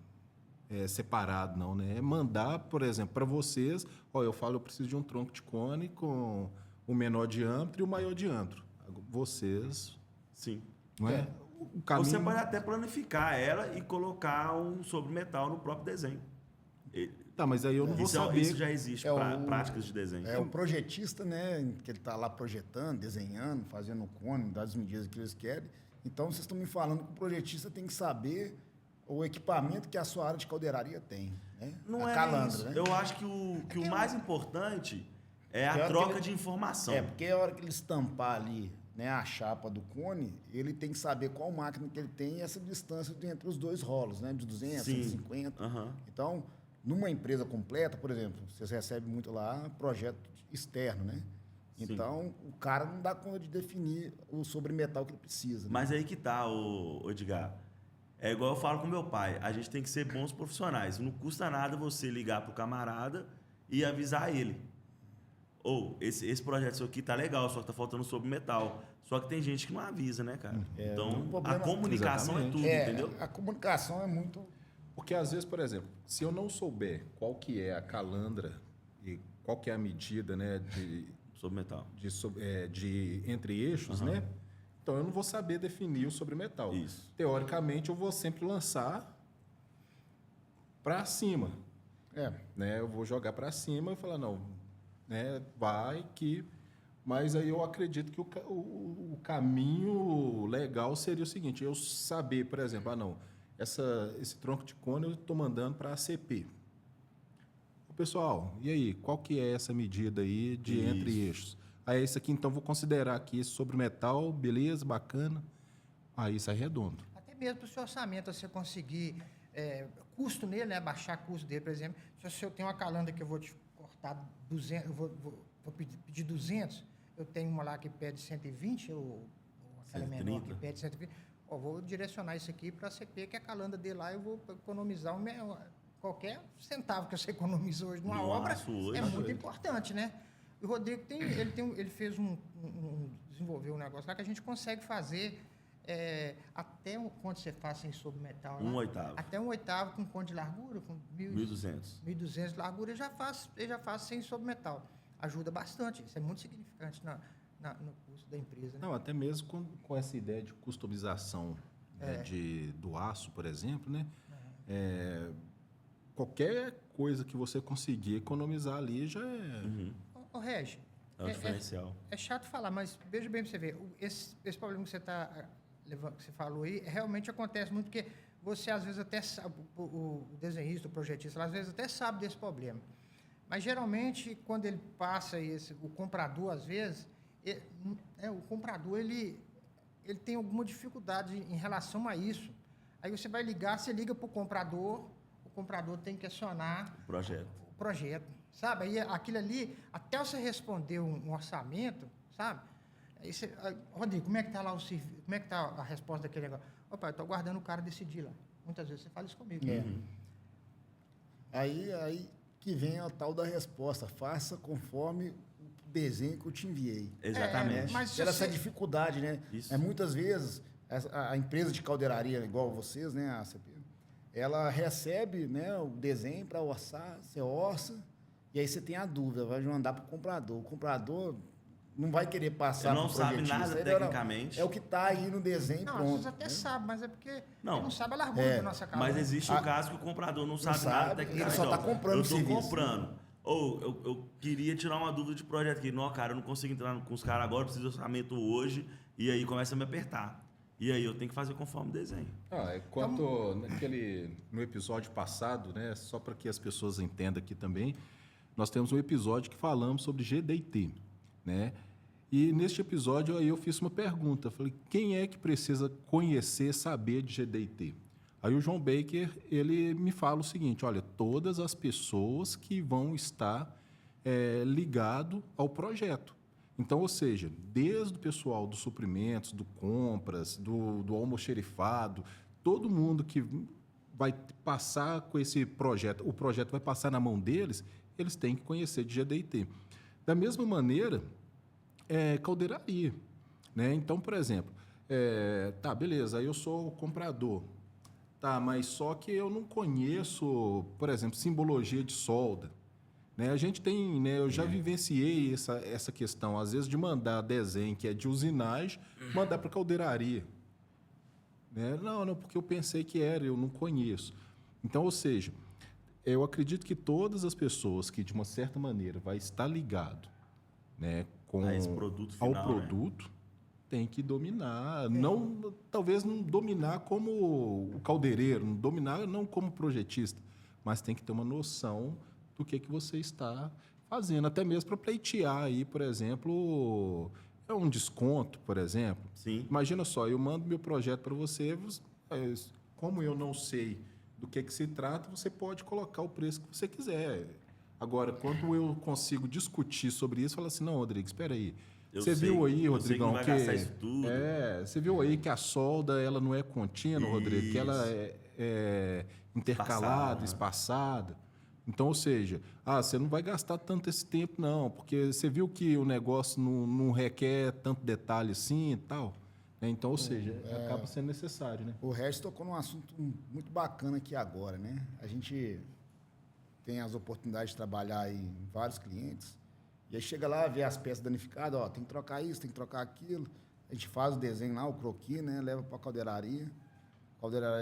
separado, não, né? É mandar, por exemplo, para vocês, eu falo, eu preciso de um tronco de cone com o menor diâmetro e o maior diâmetro. Vocês, Sim. não é? O caminho... Você pode até planificar ela e colocar um sobre metal no próprio desenho. Tá, mas aí eu não vou saber... Isso já existe para práticas de desenho. É o projetista, né, que ele está lá projetando, desenhando, fazendo o cone, das medidas que eles querem. Então, vocês estão me falando que o projetista tem que saber o equipamento que a sua área de caldeiraria tem, né? Não a é calandra, isso. né? Eu acho que o mais importante é a troca de informação. Porque a hora que ele estampar ali, né, a chapa do cone, ele tem que saber qual máquina que ele tem e essa distância entre os dois rolos, né? De 200, Sim. 150. Uhum. Então, numa empresa completa, por exemplo, vocês recebem muito lá projeto externo, né? Então, o cara não dá conta de definir o sobremetal que ele precisa. Né? Mas aí que tá, o Edgar. É igual eu falo com meu pai, a gente tem que ser bons profissionais. Não custa nada você ligar pro camarada e avisar ele. Esse projeto seu aqui tá legal, só que tá faltando sobre metal. Só que tem gente que não avisa, né, cara? Então, a comunicação é tudo, entendeu? A comunicação é muito... Porque às vezes, por exemplo, se eu não souber qual que é a calandra e qual que é a medida, né, Sobre metal. de entre eixos, né? Então eu não vou saber definir o sobremetal. Isso. Teoricamente, eu vou sempre lançar para cima. Né? Eu vou jogar para cima e falar, não, né, vai que... Mas aí eu acredito que o caminho legal seria o seguinte, eu saber, por exemplo, esse tronco de cone eu estou mandando para a ACP. Pessoal, e aí, qual que é essa medida aí de entre eixos? Aí esse aqui, então, vou considerar aqui esse sobre metal, beleza, bacana. Aí sai redondo. Até mesmo para o seu orçamento, você conseguir custo nele, né? Baixar custo dele, por exemplo. Se eu tenho uma calandra que eu vou te cortar 200, eu vou pedir 200, eu tenho uma lá que pede 120, ou aquela 130. menor que pede 120, vou direcionar isso aqui para a CP, que é a calandra dele lá, eu vou economizar qualquer centavo que você economiza hoje numa obra é muito importante, né? E o Rodrigo ele fez desenvolveu um negócio lá que a gente consegue fazer até quando você faz sem sobre metal. Um oitavo. Até 1/8 com quanto de largura? Com 1.200. 1.200 de largura, ele já faz sem sobre metal. Ajuda bastante, isso é muito significante no custo da empresa. Né? Não, até mesmo com essa ideia de customização né, do aço, por exemplo, né? Qualquer coisa que você conseguir economizar ali já é... Regi, É o diferencial. É chato falar, mas veja bem para você ver, esse problema que você falou aí, realmente acontece muito, porque você às vezes até sabe, o desenhista, o projetista, às vezes até sabe desse problema. Mas geralmente, quando ele passa o comprador, às vezes, o comprador ele tem alguma dificuldade em relação a isso. Aí você vai ligar, você liga para o comprador tem que acionar o projeto, sabe? Aí aquilo ali, até você responder um orçamento, sabe? Aí você, Rodrigo, como é que está lá o serviço? Como é que está a resposta daquele negócio? Pai, eu estou aguardando o cara decidir lá. Muitas vezes você fala isso comigo. Aí que vem a tal da resposta, faça conforme o desenho que eu te enviei. Exatamente. Mas essa dificuldade, né? Isso. Muitas vezes, a empresa de caldeiraria, igual vocês, né, a ACP, ela recebe, né, o desenho para orçar, você orça, e aí você tem a dúvida, vai mandar para o comprador. O comprador não vai querer passar para o projetista. Não sabe nada tecnicamente. É o que está aí no desenho pronto. Vocês até sabem, mas é porque ele Não. não sabe a largura da nossa casa. Mas existe o caso que o comprador não sabe nada tecnicamente. Ele só está comprando eu o serviço. Eu estou comprando. Eu queria tirar uma dúvida de projeto aqui. Não, cara, eu não consigo entrar com os caras agora, eu preciso de orçamento hoje, e aí começa a me apertar. E aí eu tenho que fazer conforme o desenho. No episódio passado, né, só para que as pessoas entendam aqui também, nós temos um episódio que falamos sobre GDT, né? E neste episódio aí eu fiz uma pergunta, falei, quem é que precisa conhecer, saber de GDT? Aí o João Baker, ele me fala o seguinte, olha, todas as pessoas que vão estar ligado ao projeto. Então, ou seja, desde o pessoal dos suprimentos, do compras, do almoxerifado, todo mundo que vai passar com esse projeto, o projeto vai passar na mão deles, eles têm que conhecer de GDT. Da mesma maneira, caldeiraria, né? Então, por exemplo, tá, beleza, aí eu sou comprador, tá, mas só que eu não conheço, por exemplo, simbologia de solda, né? A gente tem, né, eu já vivenciei essa questão, às vezes, de mandar desenho que é de usinagem, mandar para caldeiraria. Né? Não, porque eu pensei que era, eu não conheço. Então, ou seja, eu acredito que todas as pessoas que, de uma certa maneira, vai estar ligado, né, a esse produto final, ao produto, tem que dominar. Não, talvez não dominar como o caldeireiro, não dominar não como projetista, mas tem que ter uma noção do que você está fazendo, até mesmo para pleitear aí, por exemplo, um desconto, por exemplo. Sim. Imagina só, eu mando meu projeto para você, como eu não sei do que se trata, você pode colocar o preço que você quiser. Agora, quando eu consigo discutir sobre isso, falo assim, não, Rodrigo, espera aí. Você viu aí, Rodrigão, que vai gastar isso tudo. Você viu aí que a solda ela não é contínua, Rodrigo, que ela é intercalada, espaçada. Então, ou seja, você não vai gastar tanto esse tempo, não, porque você viu que o negócio não requer tanto detalhe assim e tal. Né? Então, ou seja, acaba sendo necessário, né? O Regis tocou num assunto muito bacana aqui agora, né? A gente tem as oportunidades de trabalhar aí em vários clientes, e aí chega lá, vê as peças danificadas, tem que trocar isso, tem que trocar aquilo. A gente faz o desenho lá, o croquis, né? Leva para a caldeiraria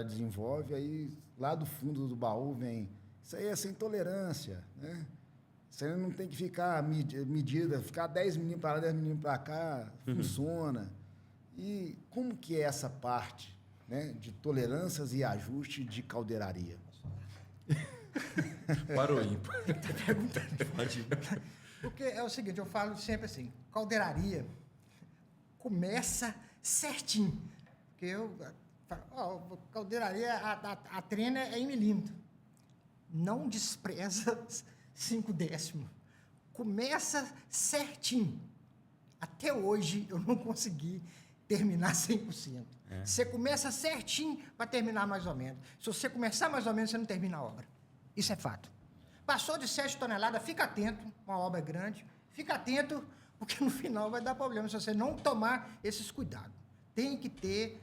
desenvolve, aí lá do fundo do baú vem... Isso aí é sem tolerância, né? Isso aí não tem que ficar medida, ficar 10 milímetros para lá, 10 milímetros para cá, funciona. E como que é essa parte, né, de tolerâncias e ajuste de caldeiraria? Parou ímpar. Porque é o seguinte, eu falo sempre assim, caldeiraria começa certinho. Porque eu falo, caldeiraria, a trena é em milímetro. Não despreza 5 décimos. Começa certinho. Até hoje eu não consegui terminar 100%. Você começa certinho para terminar mais ou menos. Se você começar mais ou menos, você não termina a obra. Isso é fato. Passou de 7 toneladas, fica atento, uma obra grande, fica atento, porque no final vai dar problema se você não tomar esses cuidados. Tem que ter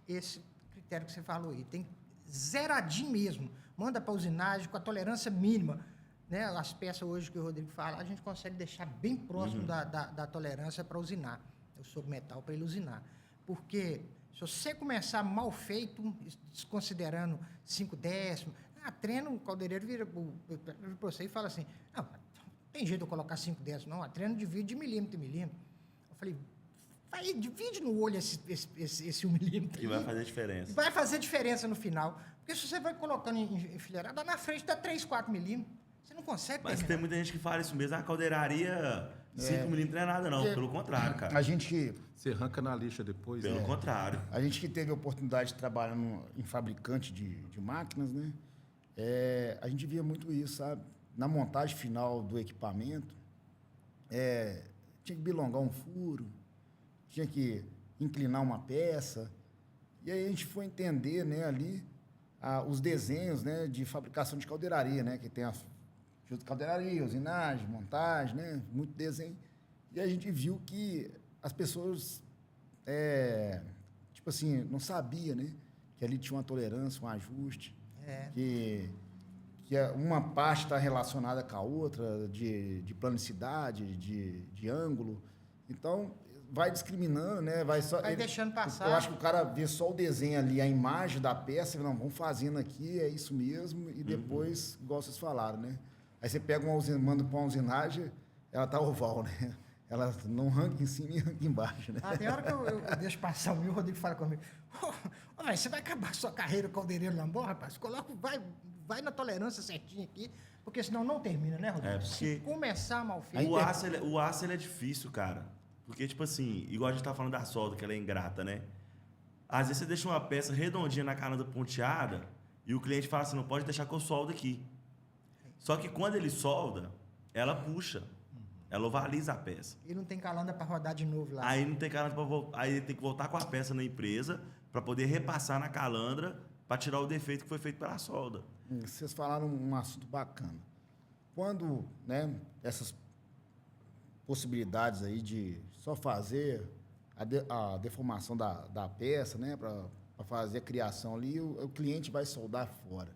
esse critério que você falou aí, tem zeradinho mesmo. Manda para a usinagem com a tolerância mínima. Né? As peças hoje que o Rodrigo fala, a gente consegue deixar bem próximo da tolerância para usinar, o submetal para ele usinar. Porque se você começar mal feito, desconsiderando 5 décimos, treino, o caldeireiro vira para você e fala assim, não tem jeito de eu colocar 5 décimos, não, a treino divide de milímetro em milímetro. Eu falei, vai, divide no olho esse 1 milímetro. Que vai fazer diferença. Vai fazer diferença no final. Porque se você vai colocando enfileirada, na frente dá 3, 4 milímetros. Você não consegue terminar. Mas tem muita gente que fala isso mesmo. A caldeiraria, 5 milímetros não é nada, não. Pelo contrário, cara. A gente... Você arranca na lixa depois. Pelo contrário. A gente que teve a oportunidade de trabalhar em fabricante de máquinas, né? A gente via muito isso, sabe? Na montagem final do equipamento, tinha que bilongar um furo, tinha que inclinar uma peça. E aí a gente foi entender, né, ali os desenhos, né, de fabricação de caldeiraria, né, que tem a caldeiraria, usinagem, montagem, né, muito desenho. E a gente viu que as pessoas, tipo assim, não sabiam, né, que ali tinha uma tolerância, um ajuste, que uma parte está relacionada com a outra, de planicidade, de ângulo. Então, vai discriminando, né? Vai deixando passar. Eu acho que o cara vê só o desenho ali, a imagem da peça, e não, vamos fazendo aqui, é isso mesmo, e depois, igual vocês falaram, né? Aí você pega manda para uma usinagem, ela tá oval, né? Ela não arranca em cima e arranca embaixo, né? Tem hora que eu deixo passar o Rodrigo fala comigo, você vai acabar sua carreira caldeireiro Lambó, rapaz? Vai vai na tolerância certinha aqui, porque senão não termina, né, Rodrigo? Porque Se começar mal feito... O aço ele é difícil, cara. Porque, tipo assim, igual a gente tá falando da solda, que ela é ingrata, né? Às vezes você deixa uma peça redondinha na calandra ponteada e o cliente fala assim, não pode deixar que eu soldo aqui. Só que quando ele solda, ela puxa. Ela ovaliza a peça. E não tem calandra para rodar de novo lá. Aí não tem calandra para voltar. Aí ele tem que voltar com a peça na empresa para poder repassar na calandra para tirar o defeito que foi feito pela solda. Vocês falaram um assunto bacana. Quando, né, essas possibilidades aí de só fazer a deformação da peça, né, para fazer a criação ali, o cliente vai soldar fora,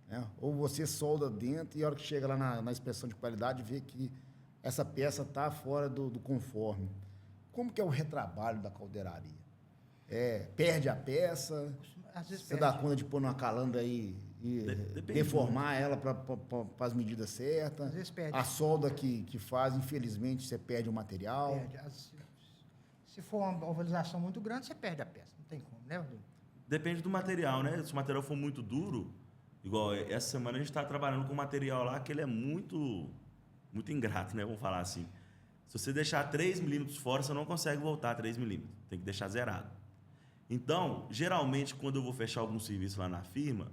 né? Ou você solda dentro e a hora que chega lá na inspeção de qualidade vê que essa peça está fora do conforme. Como que é o retrabalho da caldeiraria? Perde a peça? Às vezes Você perde. dá conta de pôr numa calandra aí e deformar ela para as medidas certas? Às vezes perde. A solda que faz, infelizmente, você perde o material. Perde. Se for uma ovalização muito grande, você perde a peça. Não tem como, né, Rodrigo? Depende do material, né? Se o material for muito duro, igual essa semana a gente está trabalhando com um material lá que ele é muito ingrato, né? Vamos falar assim. Se você deixar 3 milímetros fora, você não consegue voltar a 3 milímetros. Tem que deixar zerado. Então, geralmente, quando eu vou fechar algum serviço lá na firma,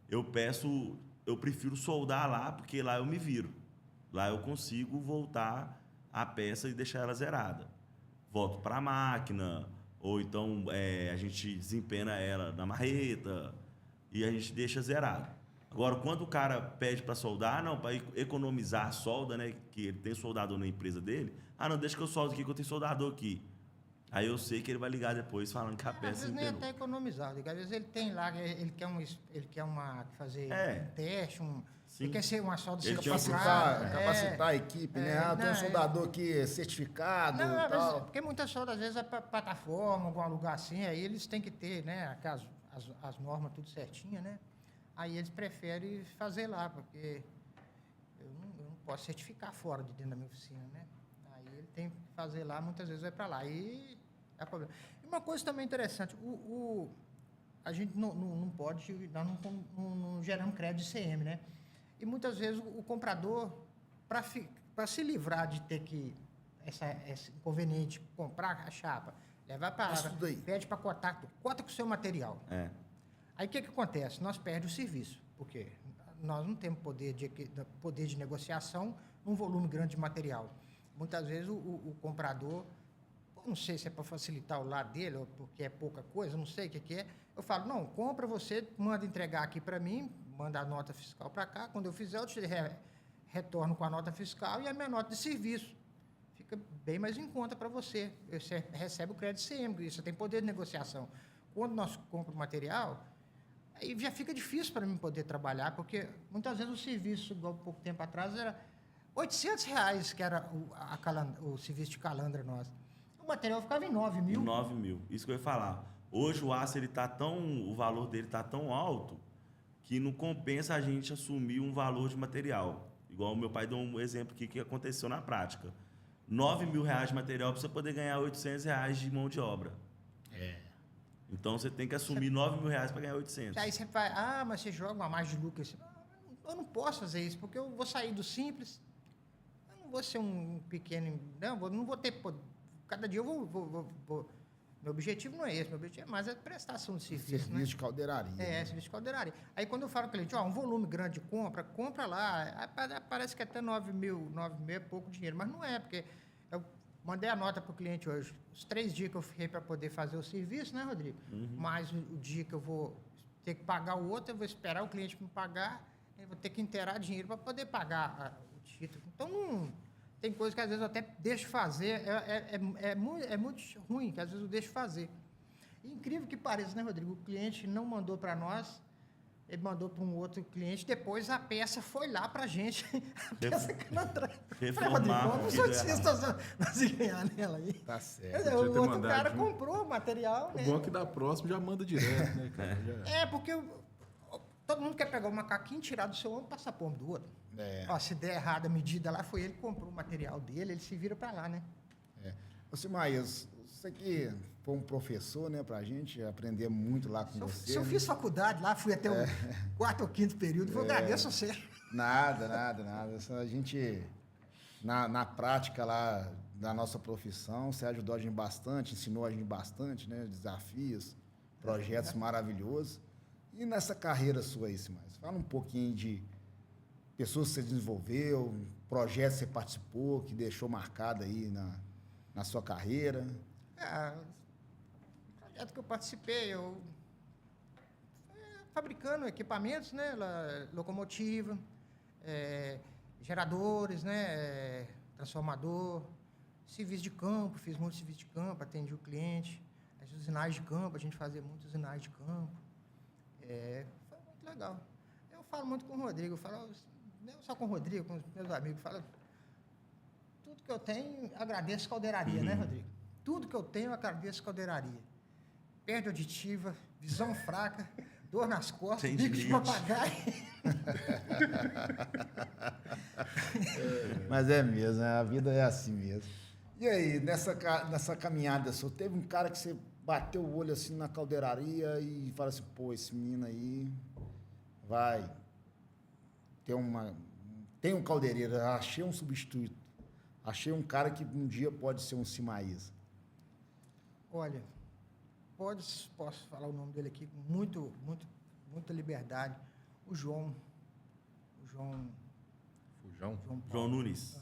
eu prefiro soldar lá, porque lá eu me viro. Lá eu consigo voltar a peça e deixar ela zerada. Volto para a máquina, ou então a gente desempena ela na marreta e a gente deixa zerado. Agora, quando o cara pede para soldar, não, para economizar a solda, né, que ele tem soldador na empresa dele, não, deixa que eu soldo aqui, que eu tenho soldador aqui. Aí eu sei que ele vai ligar depois falando que a Às peça vezes nem empenou. até economizar. Às vezes ele tem lá, ele quer fazer um teste, ele quer ser uma solda Ele certificada. Capacitar a equipe, né? Tem um soldador aqui certificado Não, e tal. porque muitas soldas, às vezes, é para plataforma, algum lugar assim, aí eles têm que ter, né, as normas tudo certinha, né? Aí eles preferem fazer lá, porque eu não posso certificar fora de dentro da minha oficina, né? Aí ele tem que fazer lá, muitas vezes vai para lá. Aí é problema. E uma coisa também interessante, a gente não pode, nós não geramos crédito de CM, né? E muitas vezes o comprador, para se livrar de ter que, esse inconveniente, comprar a chapa, levar para lá, pede para cota com o seu material. Aí o que acontece? Nós perdemos o serviço, porque nós não temos poder de negociação num volume grande de material. Muitas vezes o comprador, não sei se é para facilitar o lado dele, ou porque é pouca coisa, não sei o que é. Eu falo, não, compra você, manda entregar aqui para mim, manda a nota fiscal para cá, quando eu fizer, eu te retorno com a nota fiscal e a minha nota de serviço. Fica bem mais em conta para você. Você recebe o crédito CM, você tem poder de negociação. Quando nós compramos o material, aí já fica difícil para mim poder trabalhar, porque muitas vezes o serviço, igual pouco tempo atrás, era R$800, que era o serviço de calandra nosso. O material ficava em 9 mil. 9 mil. Isso que eu ia falar. Hoje o aço, o valor dele está tão alto que não compensa a gente assumir um valor de material. Igual o meu pai deu um exemplo aqui que aconteceu na prática. R$9 mil de material para você poder ganhar R$800 de mão de obra. Então você tem que assumir R$9 mil para ganhar 800. Aí você vai, mas você joga uma margem de lucro. Eu não posso fazer isso, porque eu vou sair do simples. Eu não vou ser um pequeno. Não vou ter. Cada dia eu vou. Meu objetivo não é esse, meu objetivo é mais a prestação de serviço. Serviço de caldeiraria. Serviço de caldeiraria. Aí quando eu falo para o cliente, um volume grande de compra lá, parece que até 9 mil é pouco dinheiro, mas não é, porque eu mandei a nota para o cliente hoje. Os 3 dias que eu fiquei para poder fazer o serviço, né, Rodrigo? Mais o dia que eu vou ter que pagar o outro, eu vou esperar o cliente me pagar, eu vou ter que inteirar dinheiro para poder pagar o título. Então, tem coisas que às vezes eu até deixo fazer, é muito ruim, que às vezes eu deixo fazer. E, incrível que pareça, né, Rodrigo? O cliente não mandou para nós, ele mandou para um outro cliente, depois a peça foi lá para a gente, a peça que não traz. Reformar. Não sou nós ia ganhar nela aí. Tá certo. O outro cara comprou o material, né? O bom é que da próxima já manda direto, né, cara? Porque todo mundo quer pegar o macaquinho, tirar do seu ombro e passar para o ombro do outro. Se der errado a medida lá, foi ele que comprou o material dele, ele se vira para lá, né? Ô, Simaias, você que foi um professor, né, pra gente, aprender muito lá com você. Se eu né? fiz faculdade lá, fui até o quarto ou quinto período, eu agradeço a você. Nada. A gente, na prática lá da nossa profissão, você ajudou a gente bastante, ensinou a gente bastante, né? Desafios, projetos maravilhosos. E nessa carreira sua aí, Simais, fala um pouquinho de pessoas que você desenvolveu, projetos que você participou, que deixou marcado aí na sua carreira. O projeto que eu participei, fabricando equipamentos, né? Locomotiva, geradores, né? Transformador, serviço de campo, fiz muito serviço de campo, atendi o cliente. As usinagem de campo, a gente fazia muitas usinagens de campo. Foi muito legal. Eu falo muito com o Rodrigo, eu falo, não só com o Rodrigo, com os meus amigos, falo, tudo que eu tenho, agradeço caldeiraria, né, Rodrigo? Tudo que eu tenho, agradeço caldeiraria. Perda auditiva, visão fraca, dor nas costas, bico de papagaio. Mas é mesmo, né? A vida é assim mesmo. E aí, nessa caminhada sua, teve um cara que você bateu o olho assim na caldeiraria e fala assim, pô, esse menino aí vai ter tem um caldeireiro, achei um substituto, achei um cara que um dia pode ser um Simaísa. Olha, posso falar o nome dele aqui com muita liberdade. O João João Nunes.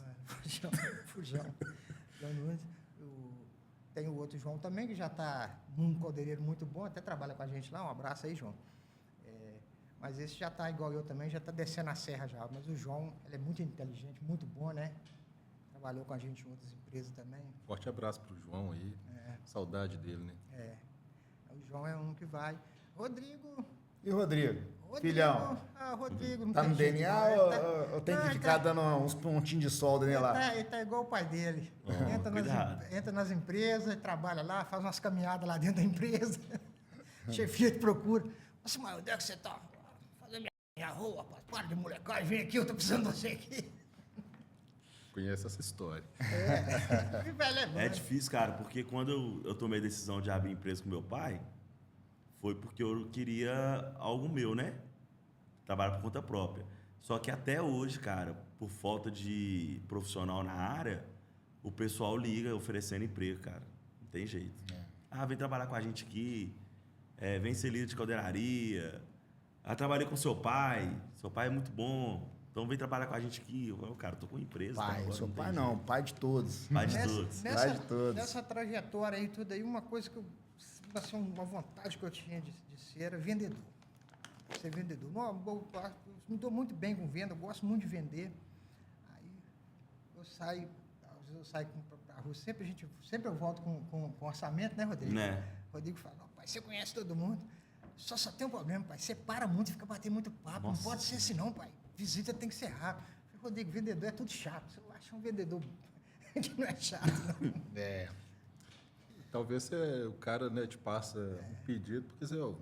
Fujão. João Nunes. Tem o outro João também, que já está um caldeireiro muito bom, até trabalha com a gente lá. Um abraço aí, João. Mas esse já está igual eu também, já está descendo a serra já. Mas o João, ele é muito inteligente, muito bom, né? Trabalhou com a gente em outras empresas também. Forte abraço pro João aí. Saudade dele, né? O João é um que vai. Rodrigo. E Rodrigo? Filhão? Rodrigo. Tá no DNA ou tem que ficar dando uns pontinhos de solda nele lá? Ele tá igual o pai dele. Entra nas empresas, trabalha lá, faz umas caminhadas lá dentro da empresa. Chefia te procura. Nossa, mas onde é que você tá? Fazer minha rua, rapaz. Para de molecagem, vem aqui, eu tô precisando de você aqui. Conhece essa história. É difícil, cara, porque quando eu tomei a decisão de abrir empresa com meu pai, foi porque eu queria algo meu, né? Trabalhar por conta própria. Só que até hoje, cara, por falta de profissional na área, o pessoal liga oferecendo emprego, cara. Não tem jeito. Vem trabalhar com a gente aqui, vem ser líder de caldeiraria. Trabalhei com seu pai é muito bom. Então vem trabalhar com a gente aqui. Eu, cara, tô com empresa. Pai, seu pai não, pai de todos. Pai de todos. Pai de todos. Nessa trajetória aí, tudo aí, uma coisa que assim, uma vontade que eu tinha de ser era vendedor. Ser vendedor. Eu me dou muito bem com venda, eu gosto muito de vender. Aí eu saio para a rua, sempre eu volto com orçamento, né, Rodrigo? Rodrigo fala, pai, você conhece todo mundo. Só tem um problema, pai. Você para muito, fica batendo muito papo. Nossa. Não pode ser assim, não, pai. Visita tem que ser rápido. Rodrigo, vendedor é tudo chato. Você não acha um vendedor que não é chato, não. Talvez o cara, né, te passa um pedido, porque você, ou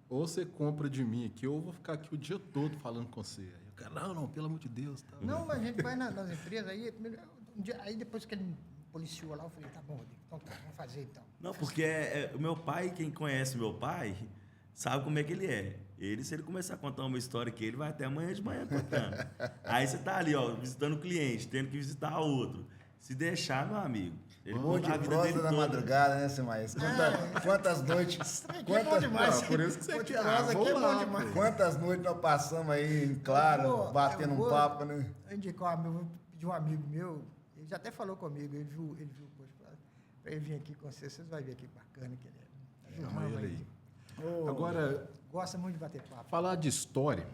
você compra de mim aqui, ou eu vou ficar aqui o dia todo falando com você. Aí o cara, não, pelo amor de Deus. Tá. Não, mas a gente vai nas empresas, aí depois que ele me policiou lá, eu falei, tá bom, Rodrigo, então tá, vamos fazer então. Não, porque o meu pai, quem conhece meu pai, sabe como é que ele é. Se ele começar a contar uma história que ele vai até amanhã de manhã contando. Aí você tá ali, ó, visitando o cliente, tendo que visitar outro. Se deixar, meu amigo. Ele monte de prosa da madrugada, né, Simaísa? Quantas noites... É bom demais. Por isso que você quer. Prosa aqui é bom demais. Quantas noites nós passamos aí, claro, batendo um papo, né? Eu indicar um amigo, pedi um amigo meu, ele já até falou comigo, ele viu para ele vir aqui com vocês vão ver que bacana que ele é. Chama ele aí. Agora, gosta muito de bater papo. Falar de história,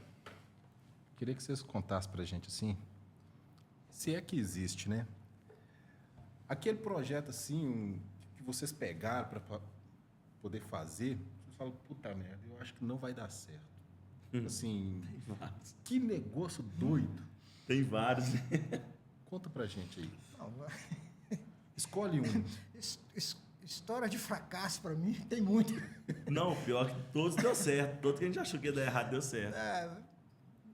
queria que vocês contassem pra gente assim, se é que existe, né? Aquele projeto assim, que vocês pegaram para poder fazer, vocês falam, puta merda, eu acho que não vai dar certo. Assim, que negócio doido. Tem vários. Conta pra gente aí. Não, escolhe um. História de fracasso para mim tem muito. Não, pior que todos deu certo. Todos que a gente achou que ia dar errado deu certo.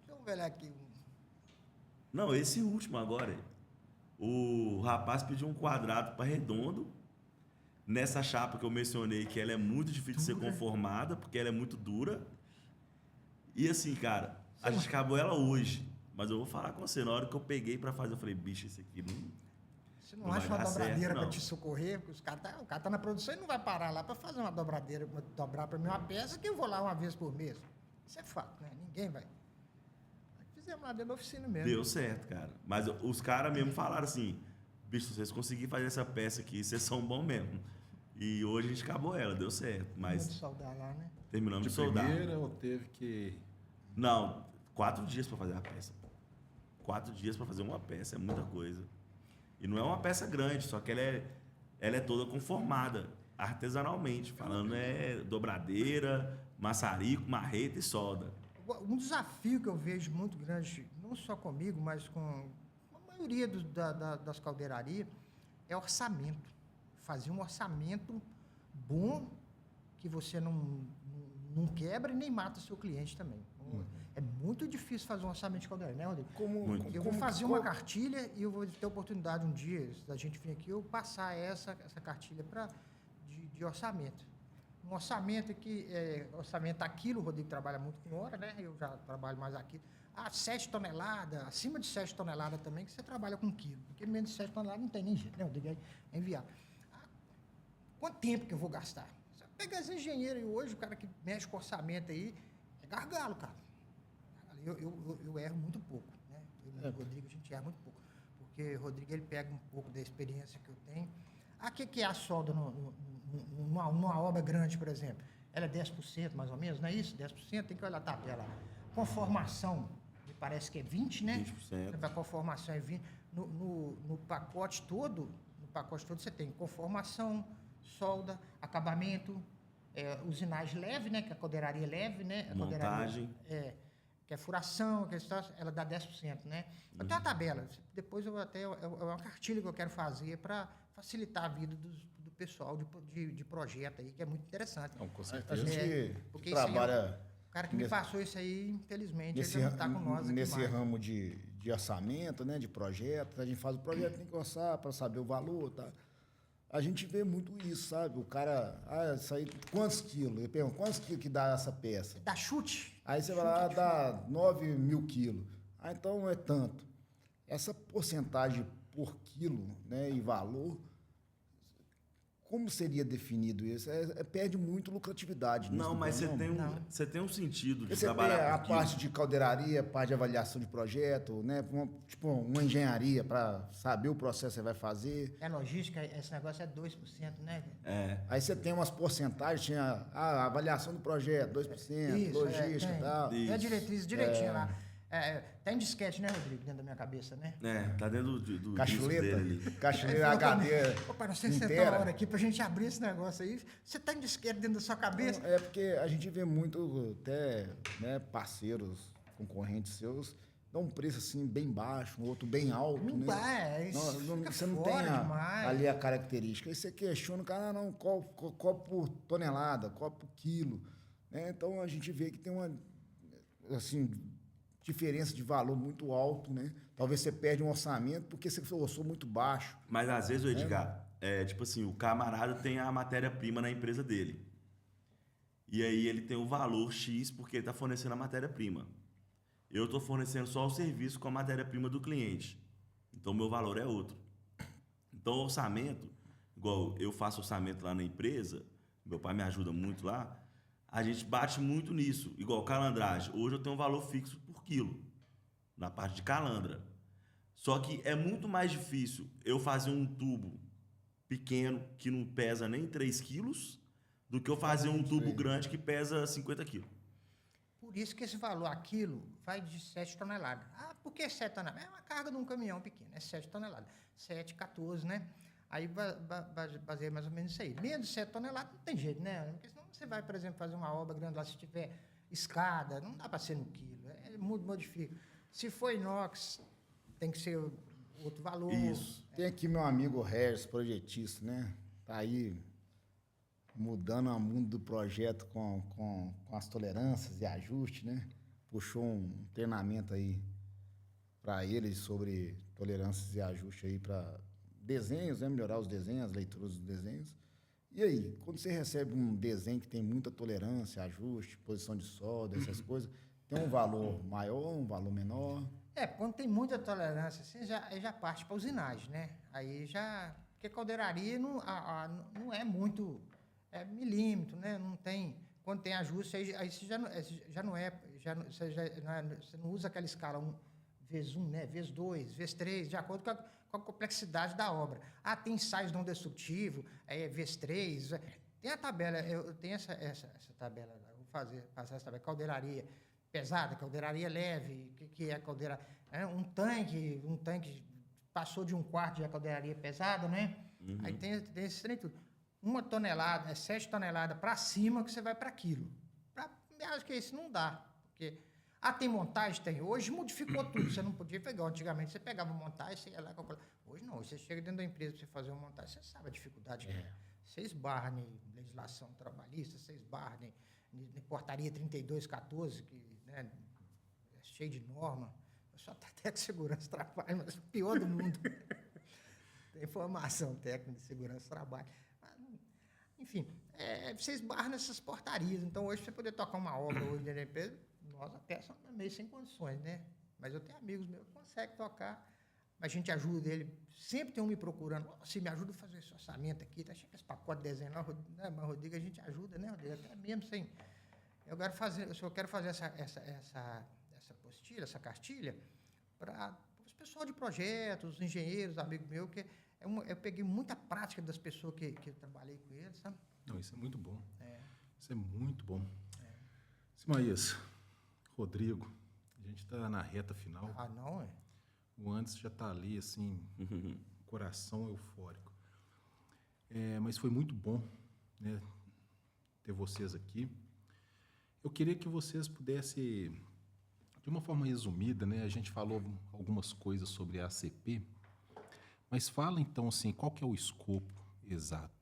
Vamos ver aqui. Não, esse último agora. O rapaz pediu um quadrado para redondo. nessa chapa que eu mencionei, que ela é muito difícil de ser conformada, porque ela é muito dura. E assim, cara, a gente acabou ela hoje. Mas eu vou falar com você, na hora que eu peguei pra fazer, eu falei, bicho, esse aqui não... Você não acha uma vai dar dobradeira certo, para não. te socorrer? Porque o cara tá na produção e não vai parar lá para fazer uma dobradeira, dobrar para mim uma peça que eu vou lá uma vez por mês. Isso é fato, né? Ninguém vai. Aí fizemos lá dentro da oficina mesmo. Deu certo, cara. Mas os caras mesmo falaram assim, bicho, se vocês conseguirem fazer essa peça aqui, vocês são bons mesmo. E hoje a gente acabou ela, deu certo. Vamos Mas soldar lá, né? terminamos De de soldar. primeira ou teve que... Não, 4 dias pra fazer a peça. 4 dias pra fazer uma peça, é muita coisa. E não é uma peça grande, só que ela é toda conformada, artesanalmente. Falando dobradeira, maçarico, marreta e solda. Um desafio que eu vejo muito grande, não só comigo, mas com a maioria das caldeirarias, é orçamento. Fazer um orçamento bom, que você não quebra e nem mata o seu cliente também. É muito difícil fazer um orçamento de caldeiraria, né, Rodrigo? Eu vou fazer uma cartilha e eu vou ter a oportunidade um dia, da gente vir aqui, eu passar essa cartilha de orçamento. Um orçamento que, orçamento a quilo, o Rodrigo trabalha muito com hora, né? Eu já trabalho mais aqui. 7 toneladas, acima de 7 toneladas também, que você trabalha com quilo. Porque menos de 7 toneladas não tem nem jeito, né, Rodrigo? É inviável. Quanto tempo que eu vou gastar? Você pega as engenheiras e hoje o cara que mexe com orçamento aí, é gargalo, cara. Eu erro muito pouco, né? Eu e o Rodrigo, a gente erra muito pouco. Porque o Rodrigo, ele pega um pouco da experiência que eu tenho. Que é a solda numa obra grande, por exemplo? Ela é 10%, mais ou menos, não é isso? 10%, tem que olhar a tabela. Conformação, me parece que é 20%, né? 20%. A conformação é 20%. No pacote todo você tem conformação, solda, acabamento, usinagem leve, né? Que a caldeiraria é leve, né? A Montagem. Que é furação, ela dá 10%, né? Eu tenho uma tabela, depois é uma cartilha que eu quero fazer para facilitar a vida do pessoal de projeto aí, que é muito interessante. Não, com A certeza. gente Porque isso aí trabalha o cara que me passou isso aí, infelizmente, nesse, ele não está com nós aqui nesse mais. ramo de orçamento, né, de projeto. A gente faz o projeto, tem que orçar para saber o valor, tá? A gente vê muito isso, sabe? O cara, isso aí, quantos quilos? Eu pergunto, quantos quilos que dá essa peça? Dá chute. Aí você vai lá, dá 9.000 quilos. Então é tanto. Essa porcentagem por quilo, né, e valor, como seria definido isso? Perde muito lucratividade. Não, mas Não. você tem um sentido de Você trabalhar tem a por quilo. parte de caldeiraria, a parte de avaliação de projeto, né? Tipo uma engenharia para saber o processo que você vai fazer. Logística, esse negócio é 2%, né? Aí você tem umas porcentagens, tinha a avaliação do projeto, 2%, Isso, logística e tal. Tem a Isso. diretriz direitinho lá. Tem disquete, né, Rodrigo, dentro da minha cabeça, né? Tá dentro do disco Cachoeira, dele ali. cachoeira HD. Opa, nós temos que sentar uma hora aqui pra gente abrir esse negócio aí. Você tá em disquete dentro da sua cabeça? É porque a gente vê muito até, né, parceiros, concorrentes seus, dão um preço assim bem baixo, um outro bem alto, Não né? dá, isso fica você não fora tem demais. ali a característica. Aí você questiona o cara, não, qual por tonelada, qual por quilo, né? Então a gente vê que tem uma, assim, diferença de valor muito alto, né? Talvez você perde um orçamento porque você orçou muito baixo. Mas às vezes, o Edgar, tipo assim, o camarada tem a matéria-prima na empresa dele. E aí ele tem o valor X porque ele está fornecendo a matéria-prima. Eu estou fornecendo só o serviço com a matéria-prima do cliente. Então, o meu valor é outro. Então, o orçamento, igual eu faço orçamento lá na empresa, meu pai me ajuda muito lá, a gente bate muito nisso. Igual calandragem. Hoje eu tenho um valor fixo por quilo, na parte de calandra. Só que é muito mais difícil eu fazer um tubo pequeno que não pesa nem 3 quilos do que eu fazer um tubo grande que pesa 50 quilos. Por isso que esse valor, aquilo, vai de 7 toneladas. Por que 7 toneladas? É uma carga de um caminhão pequeno, é 7 toneladas. 7, 14, né? Aí baseia mais ou menos isso aí. Menos de 7 toneladas não tem jeito, né? Porque senão você vai, por exemplo, fazer uma obra grande lá, se tiver escada, não dá para ser no quilo, modifica. Se for inox, tem que ser outro valor. Isso. Tem aqui meu amigo Regis, projetista, né? Tá aí mudando o mundo do projeto com as tolerâncias e ajustes, né? Puxou um treinamento aí para eles sobre tolerâncias e ajustes aí para desenhos, né? Melhorar os desenhos, as leituras dos desenhos. E aí, quando você recebe um desenho que tem muita tolerância, ajuste, posição de solda, essas coisas, tem um valor maior, um valor menor? Quando tem muita tolerância, assim, aí já parte para usinagem, né? Aí já... Porque caldeiraria não é muito... É milímetro, né? Não tem... Quando tem ajuste, aí você você não usa aquela escala 1/1, né? vezes 2, vezes 3, de acordo com a complexidade da obra. Tem ensaios não destrutivos, vezes 3. Tem a tabela, eu tenho essa tabela, eu vou passar essa tabela, caldeiraria pesada, caldeiraria leve, o que é caldeira? Um tanque passou de 1/4 de caldeiraria pesada, né? Uhum. Aí tem esse trem tudo. 1 tonelada, 7 toneladas para cima que você vai para quilo. Acho que isso não dá, porque... tem montagem? Tem. Hoje modificou tudo, você não podia pegar. Antigamente você pegava montagem, você ia lá calcular. Hoje não, hoje você chega dentro da empresa para você fazer uma montagem, você sabe a dificuldade que é. Você esbarra em legislação trabalhista, você esbarra em portaria 3214, que, né, é cheio de norma. Só até que segurança trabalho, mas o pior do mundo. Tem formação técnica de segurança trabalho. Enfim, você esbarra nessas portarias. Então, hoje, você poder tocar uma obra hoje dentro da empresa, nós até somos meio sem condições, né? Mas eu tenho amigos meus que conseguem tocar, a gente ajuda ele. Sempre tem um me procurando, você me ajuda a fazer esse orçamento aqui, tá cheio esse pacote de desenho lá, né? Mas, Rodrigo, a gente ajuda, né, Rodrigo? Até mesmo sem... Eu quero fazer essa apostila, essa cartilha, para os pessoal de projetos, os engenheiros, amigos meus, que eu peguei muita prática das pessoas que eu trabalhei com eles, sabe? Não, isso é muito bom. Isso é muito bom. Simaías, Rodrigo, a gente está na reta final. Não é? O Anderson já está ali, assim, coração eufórico. Mas foi muito bom, né, ter vocês aqui. Eu queria que vocês pudessem, de uma forma resumida, né, a gente falou algumas coisas sobre a ACP, mas fala então assim, qual que é o escopo exato?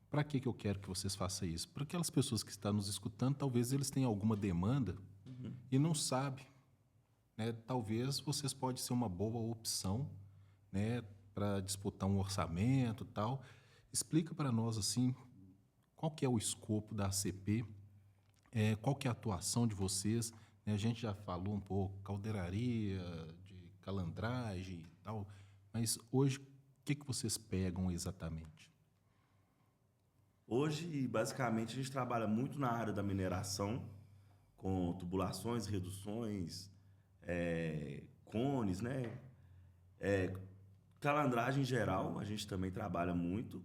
Para que eu quero que vocês façam isso? Para aquelas pessoas que estão nos escutando, talvez eles tenham alguma demanda e não sabem, né? Talvez vocês podem ser uma boa opção, né, para disputar um orçamento e tal. Explica para nós assim, qual que é o escopo da ACP, qual que é a atuação de vocês, né? A gente já falou um pouco, caldeiraria, de calandragem e tal, mas hoje, o que vocês pegam exatamente? Hoje, basicamente, a gente trabalha muito na área da mineração, com tubulações, reduções, cones, né? Calandragem em geral, a gente também trabalha muito,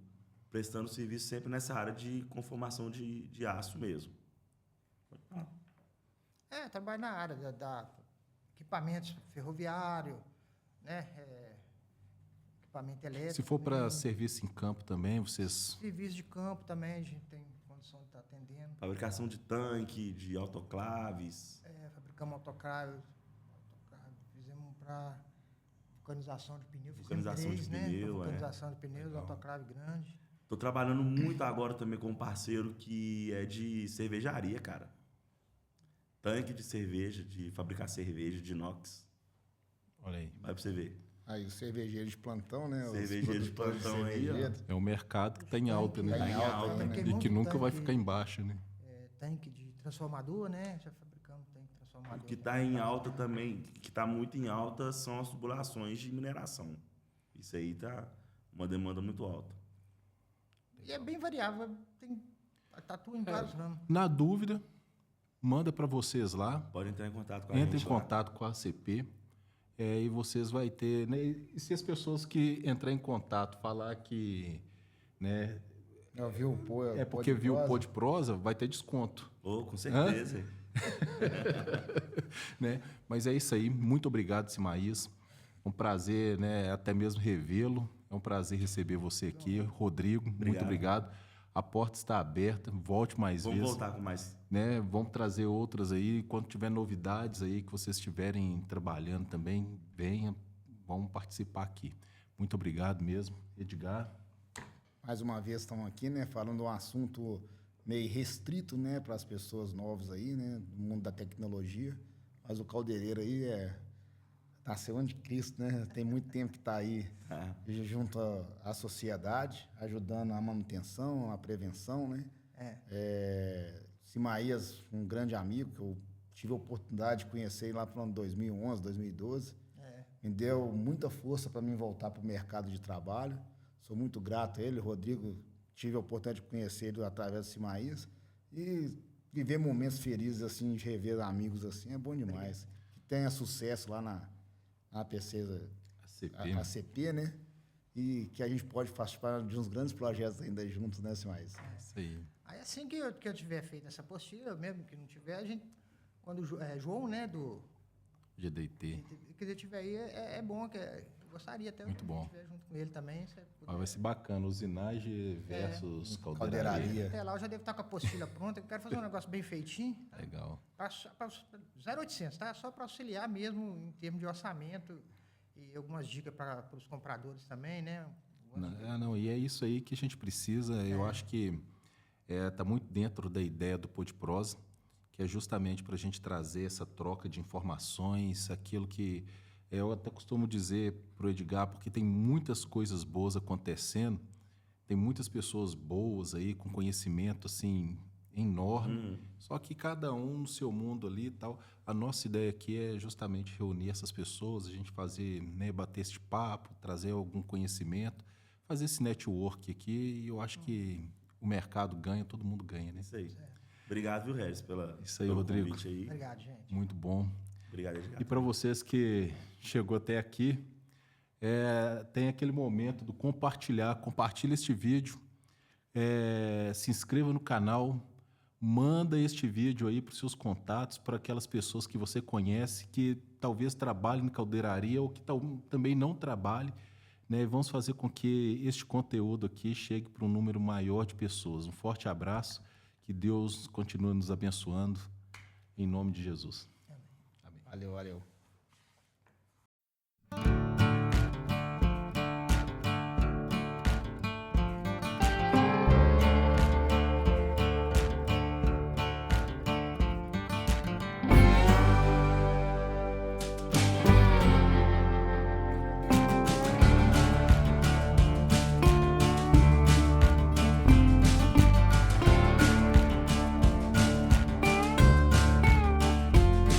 prestando serviço sempre nessa área de conformação de aço mesmo. Trabalho na área da equipamentos ferroviário, né? Equipamento elétrico. Se for para serviço em campo também, vocês... Serviço de campo também, a gente tem condição de estar atendendo. Fabricação de tanque, de autoclaves. Fabricamos autoclaves, fizemos para vulcanização de pneu. Vulcanização de pneu, vulcanização de pneus, autoclave grande. Estou trabalhando muito agora também com um parceiro que é de cervejaria, cara. Tanque de cerveja, de fabricar cerveja de inox. Olha aí. Vai para você ver. Aí, o cervejeiro de plantão, né? Cervejeiro de plantão aí, ó. É um mercado que está em alta, né? Tá em alta, né? E que nunca vai ficar em baixa, né? Tanque de transformador, né? Já fabricamos tanque de transformador. O que está em alta também, que está muito em alta, são as tubulações de mineração. Isso aí tá uma demanda muito alta. E é bem variável, tá tudo em vários ramos. Na dúvida, manda para vocês lá. Pode entrar em contato com a gente. Entra em contato com a ACP. E vocês vai ter, né, e se as pessoas que entrar em contato falar que, né, porque viu o Pô de Prosa, vai ter desconto. Com certeza. Né? Mas é isso aí, muito obrigado, Simaías. Um prazer, né, até mesmo revê-lo. É um prazer receber você aqui, Rodrigo. Muito obrigado. A porta está aberta, volte mais vezes. Vamos voltar com mais. Né? Vamos trazer outras aí. Quando tiver novidades aí que vocês estiverem trabalhando também, venha, vamos participar aqui. Muito obrigado mesmo, Edgar. Mais uma vez estamos aqui, né, falando de um assunto meio restrito, né, para as pessoas novas aí, né, do mundo da tecnologia. Mas o caldeireiro aí nasceu antes de Cristo, né? Tem muito tempo que está aí junto à sociedade, ajudando a manutenção, a prevenção, né? Simaías, um grande amigo que eu tive a oportunidade de conhecer lá para o ano 2011, 2012. Me deu muita força para mim voltar para o mercado de trabalho. Sou muito grato a ele, Rodrigo. Tive a oportunidade de conhecer ele através do Simaías. E viver momentos felizes, assim, de rever amigos, assim, é bom demais. Que tenha sucesso lá na APC, ACP, né? E que a gente pode participar de uns grandes projetos ainda juntos, né, Simaías? Isso aí. Aí assim que eu tiver feito essa apostila, mesmo que não tiver, a gente, quando João, né, do GDT. que ele tiver aí, é bom, eu gostaria até Muito bom. estiver junto com ele também. Vai ser bacana, usinagem versus caldeiraria. Caldeiraria. Até lá eu já devo estar com a apostila pronta, eu quero fazer um negócio bem feitinho. Tá? Legal. 0,800, tá? Só para auxiliar mesmo em termos de orçamento e algumas dicas para os compradores também, né? Não, e é isso aí que a gente precisa. Eu acho que está muito dentro da ideia do Pod Prosa, que é justamente para a gente trazer essa troca de informações, aquilo que eu até costumo dizer para o Edgar, porque tem muitas coisas boas acontecendo, tem muitas pessoas boas aí com conhecimento assim enorme, só que cada um no seu mundo ali e tal. A nossa ideia aqui é justamente reunir essas pessoas, a gente fazer, né, bater esse papo, trazer algum conhecimento, fazer esse network aqui, e eu acho que o mercado ganha, todo mundo ganha, né? Isso aí. Obrigado, viu, Regis, Isso aí, pelo Rodrigo. convite aí. Obrigado, gente. Muito bom. Obrigado, Edgar. E para vocês que chegou até aqui, tem aquele momento do compartilhar. Compartilha este vídeo, se inscreva no canal, manda este vídeo aí para os seus contatos, para aquelas pessoas que você conhece, que talvez trabalhem em caldeiraria ou que também não trabalhem, né? Vamos fazer com que este conteúdo aqui chegue para um número maior de pessoas. Um forte abraço, que Deus continue nos abençoando, em nome de Jesus. Valeu, valeu.